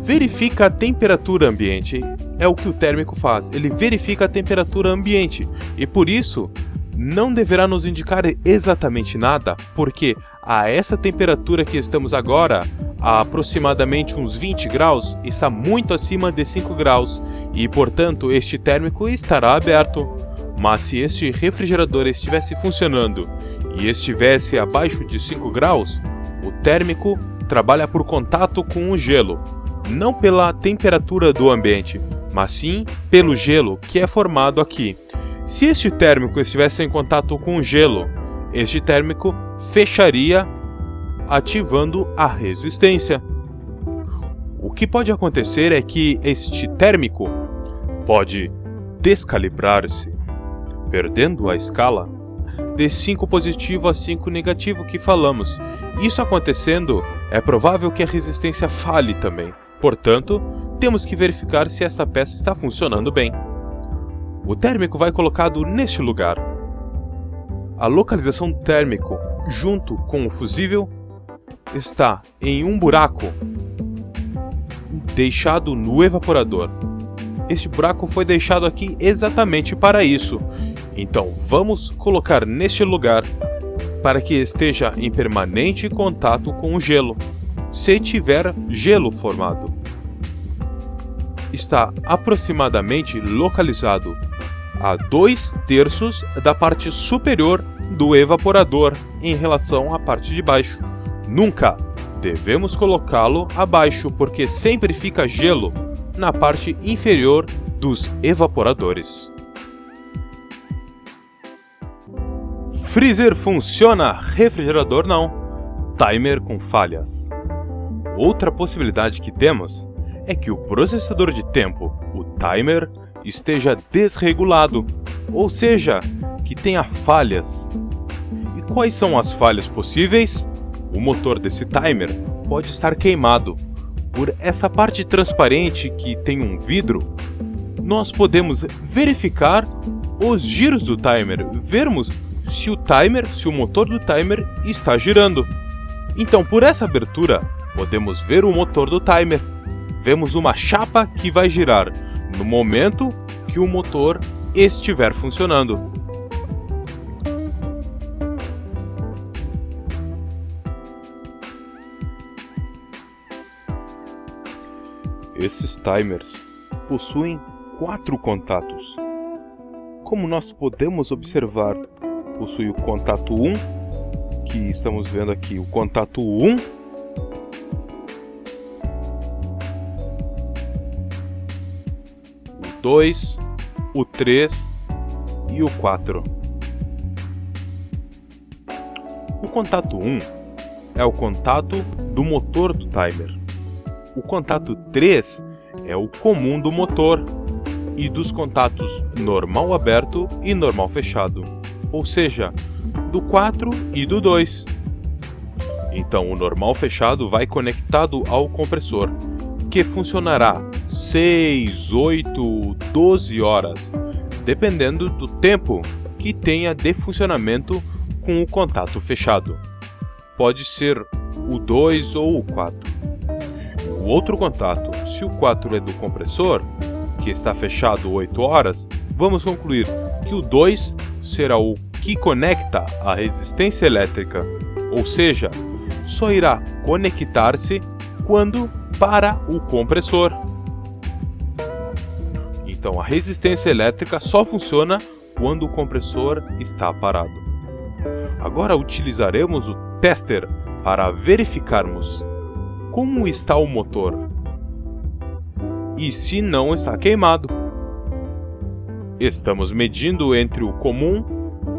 verifica a temperatura ambiente é o que o térmico faz, ele verifica a temperatura ambiente e por isso não deverá nos indicar exatamente nada, porque a essa temperatura que estamos agora, a aproximadamente uns 20 graus, está muito acima de 5 graus e, portanto, este térmico estará aberto. Mas se este refrigerador estivesse funcionando e estivesse abaixo de 5 graus, o térmico trabalha por contato com o gelo, não pela temperatura do ambiente, mas sim pelo gelo que é formado aqui. Se este térmico estivesse em contato com o gelo, este térmico fecharia, ativando a resistência. O que pode acontecer é que este térmico pode descalibrar-se, perdendo a escala de 5 positivo a 5 negativo que falamos. Isso acontecendo, é provável que a resistência falhe também. Portanto, temos que verificar se essa peça está funcionando bem. O térmico vai colocado neste lugar. A localização do térmico, junto com o fusível, está em um buraco deixado no evaporador. Este buraco foi deixado aqui exatamente para isso. Então vamos colocar neste lugar para que esteja em permanente contato com o gelo, se tiver gelo formado. Está aproximadamente localizado a 2/3 da parte superior do evaporador em relação à parte de baixo. Nunca devemos colocá-lo abaixo, porque sempre fica gelo na parte inferior dos evaporadores. Freezer funciona, refrigerador não. Timer com falhas. Outra possibilidade que temos é que o processador de tempo, o timer, esteja desregulado, ou seja, que tenha falhas. E quais são as falhas possíveis? O motor desse timer pode estar queimado. Por essa parte transparente que tem um vidro, nós podemos verificar os giros do timer, vermos se o motor do timer está girando. Então, por essa abertura, podemos ver o motor do timer. Vemos uma chapa que vai girar no momento que o motor estiver funcionando. Esses timers possuem 4 contatos. Como nós podemos observar, possui o contato 1, que estamos vendo aqui, o contato 1, o 2, o 3 e o 4. O contato 1 é o contato do motor do timer. O contato 3 é o comum do motor e dos contatos normal aberto e normal fechado, ou seja, do 4 e do 2. Então o normal fechado vai conectado ao compressor, que funcionará 6, 8, 12 horas, dependendo do tempo que tenha de funcionamento com o contato fechado. Pode ser o 2 ou o 4. O outro contato, se o 4 é do compressor, que está fechado 8 horas, vamos concluir que o 2 será o que conecta a resistência elétrica, ou seja, só irá conectar-se quando para o compressor. Então a resistência elétrica só funciona quando o compressor está parado. Agora utilizaremos o tester para verificarmos como está o motor e se não está queimado. Estamos medindo entre o comum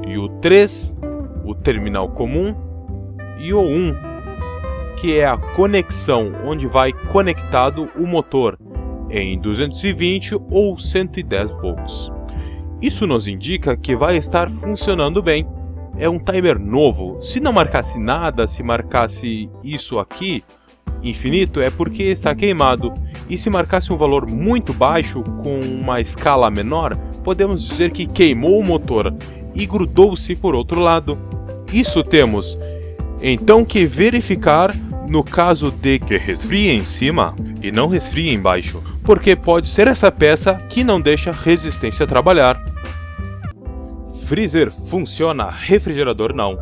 e o 3, o terminal comum e o 1, que é a conexão onde vai conectado o motor em 220 ou 110 volts. Isso nos indica que vai estar funcionando bem. É um timer novo. Se não marcasse nada, se marcasse isso aqui, infinito, é porque está queimado. E se marcasse um valor muito baixo, com uma escala menor, podemos dizer que queimou o motor e grudou-se por outro lado. Isso temos então que verificar no caso de que resfrie em cima e não resfrie embaixo, porque pode ser essa peça que não deixa a resistência trabalhar. Freezer funciona, refrigerador não.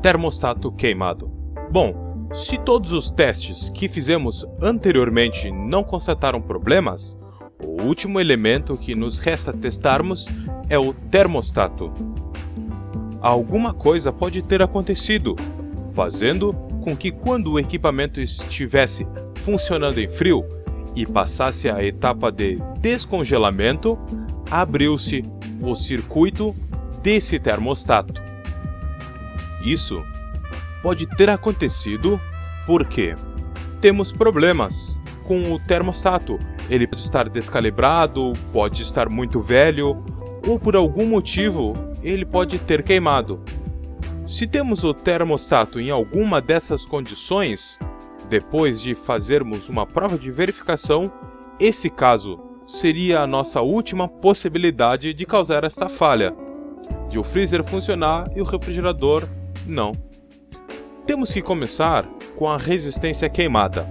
Termostato queimado. Bom, se todos os testes que fizemos anteriormente não constataram problemas, o último elemento que nos resta testarmos é o termostato. Alguma coisa pode ter acontecido, fazendo com que quando o equipamento estivesse funcionando em frio e passasse a etapa de descongelamento, abriu-se o circuito desse termostato. Isso pode ter acontecido porque temos problemas com o termostato. Ele pode estar descalibrado, pode estar muito velho, ou por algum motivo ele pode ter queimado. Se temos o termostato em alguma dessas condições, depois de fazermos uma prova de verificação, esse caso seria a nossa última possibilidade de causar esta falha, de o freezer funcionar e o refrigerador não. Temos que começar com a resistência queimada,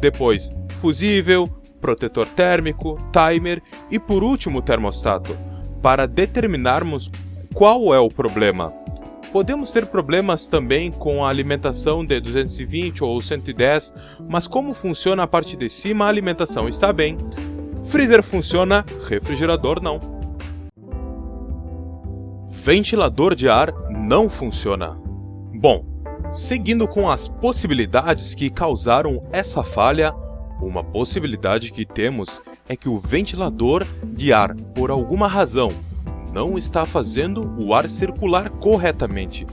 depois fusível, protetor térmico, timer e por último o termostato, para determinarmos qual é o problema. Podemos ter problemas também com a alimentação de 220 ou 110, mas como funciona a parte de cima, a alimentação está bem. Freezer funciona, refrigerador não. Ventilador de ar não funciona. Bom, seguindo com as possibilidades que causaram essa falha, uma possibilidade que temos é que o ventilador de ar, por alguma razão, não está fazendo o ar circular corretamente.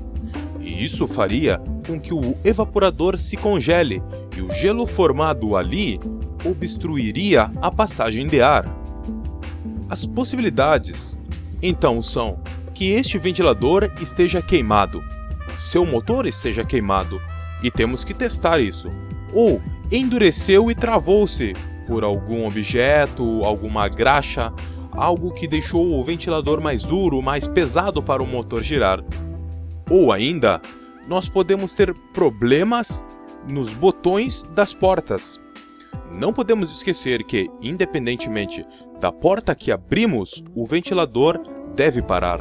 E isso faria com que o evaporador se congele e o gelo formado ali obstruiria a passagem de ar. As possibilidades, então, são que este ventilador esteja queimado, seu motor esteja queimado, e temos que testar isso, ou endureceu e travou-se por algum objeto, alguma graxa, algo que deixou o ventilador mais duro, mais pesado para o motor girar. Ou ainda, nós podemos ter problemas nos botões das portas. Não podemos esquecer que, independentemente da porta que abrimos, o ventilador deve parar.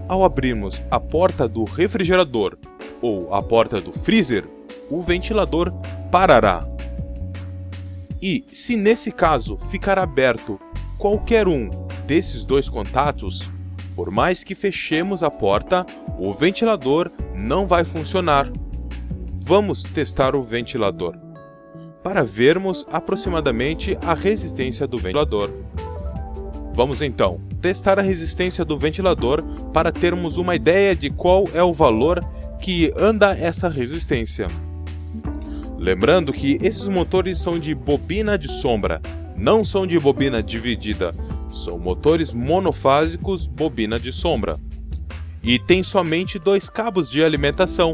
Ao abrirmos a porta do refrigerador ou a porta do freezer, o ventilador parará. E se nesse caso ficar aberto qualquer um desses dois contatos, por mais que fechemos a porta, o ventilador não vai funcionar. Vamos testar o ventilador, para vermos aproximadamente a resistência do ventilador. Vamos então testar a resistência do ventilador para termos uma ideia de qual é o valor que anda essa resistência. Lembrando que esses motores são de bobina de sombra, não são de bobina dividida, são motores monofásicos bobina de sombra. E tem somente 2 cabos de alimentação.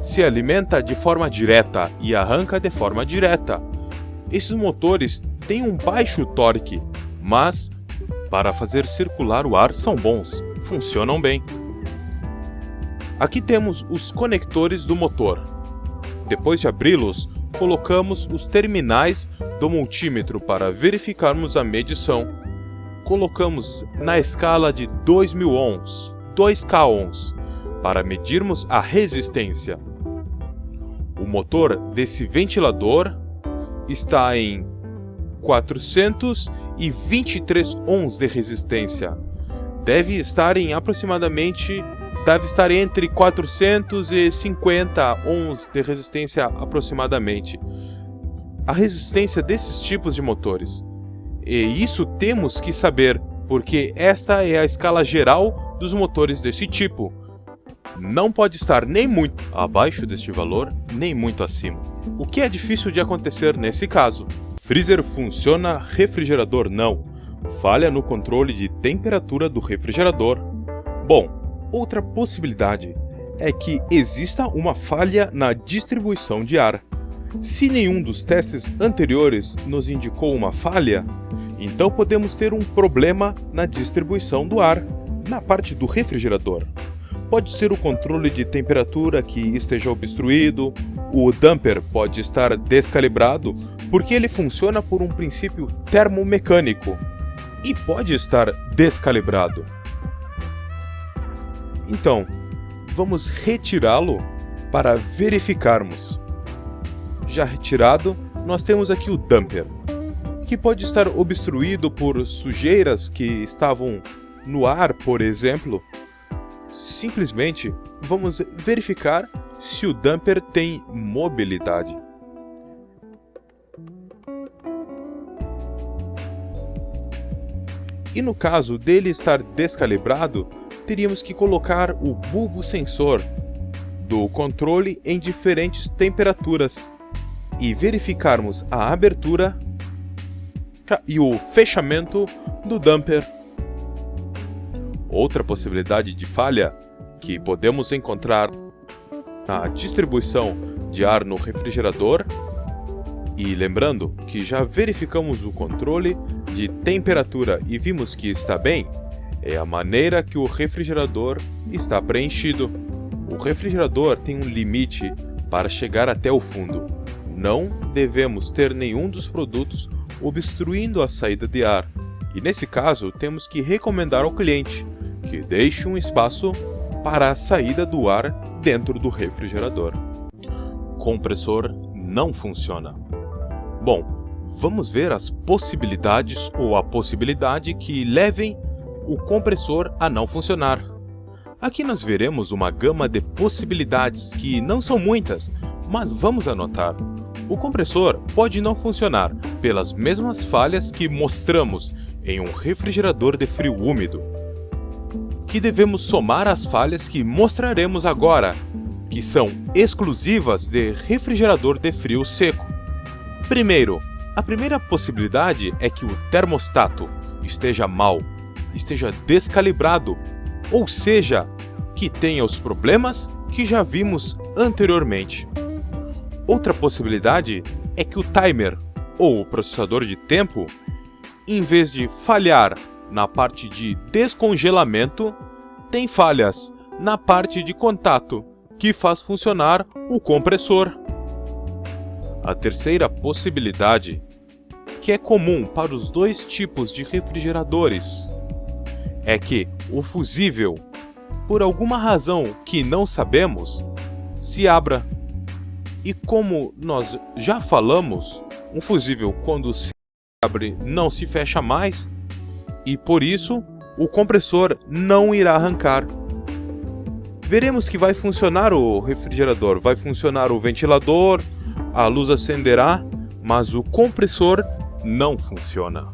Se alimenta de forma direta e arranca de forma direta. Esses motores têm um baixo torque, mas para fazer circular o ar são bons, funcionam bem. Aqui temos os conectores do motor. Depois de abri-los, colocamos os terminais do multímetro para verificarmos a medição. Colocamos na escala de 2000 ohms, 2K ohms, para medirmos a resistência. O motor desse ventilador está em 423 ohms de resistência. Deve estar entre 450 ohms de resistência aproximadamente. A resistência desses tipos de motores. E isso temos que saber, porque esta é a escala geral dos motores desse tipo. Não pode estar nem muito abaixo deste valor, nem muito acima. O que é difícil de acontecer nesse caso? Freezer funciona, refrigerador não. Falha no controle de temperatura do refrigerador. Bom, outra possibilidade é que exista uma falha na distribuição de ar. Se nenhum dos testes anteriores nos indicou uma falha, então podemos ter um problema na distribuição do ar, na parte do refrigerador. Pode ser o controle de temperatura que esteja obstruído, o damper pode estar descalibrado porque ele funciona por um princípio termomecânico e pode estar descalibrado. Então, vamos retirá-lo para verificarmos. Já retirado, nós temos aqui o damper, que pode estar obstruído por sujeiras que estavam no ar, por exemplo. Simplesmente vamos verificar se o damper tem mobilidade. E no caso dele estar descalibrado, teríamos que colocar o bulbo sensor do controle em diferentes temperaturas e verificarmos a abertura e o fechamento do damper. Outra possibilidade de falha que podemos encontrar na distribuição de ar no refrigerador, e lembrando que já verificamos o controle de temperatura e vimos que está bem, é a maneira que o refrigerador está preenchido. O refrigerador tem um limite para chegar até o fundo. Não devemos ter nenhum dos produtos obstruindo a saída de ar. E nesse caso, temos que recomendar ao cliente que deixe um espaço para a saída do ar dentro do refrigerador. Compressor não funciona. Bom, vamos ver as possibilidades ou a possibilidade que levem o compressor a não funcionar. Aqui nós veremos uma gama de possibilidades que não são muitas, mas vamos anotar. O compressor pode não funcionar pelas mesmas falhas que mostramos em um refrigerador de frio úmido, que devemos somar às falhas que mostraremos agora, que são exclusivas de refrigerador de frio seco. Primeiro, a primeira possibilidade é que o termostato esteja mal, esteja descalibrado, ou seja, que tenha os problemas que já vimos anteriormente. Outra possibilidade é que o timer, ou o processador de tempo, em vez de falhar na parte de descongelamento, tem falhas na parte de contato, que faz funcionar o compressor. A terceira possibilidade, que é comum para os dois tipos de refrigeradores, é que o fusível, por alguma razão que não sabemos, se abra. E como nós já falamos, um fusível quando se abre não se fecha mais, e por isso o compressor não irá arrancar. Veremos que vai funcionar o refrigerador, vai funcionar o ventilador, a luz acenderá, mas o compressor não funciona.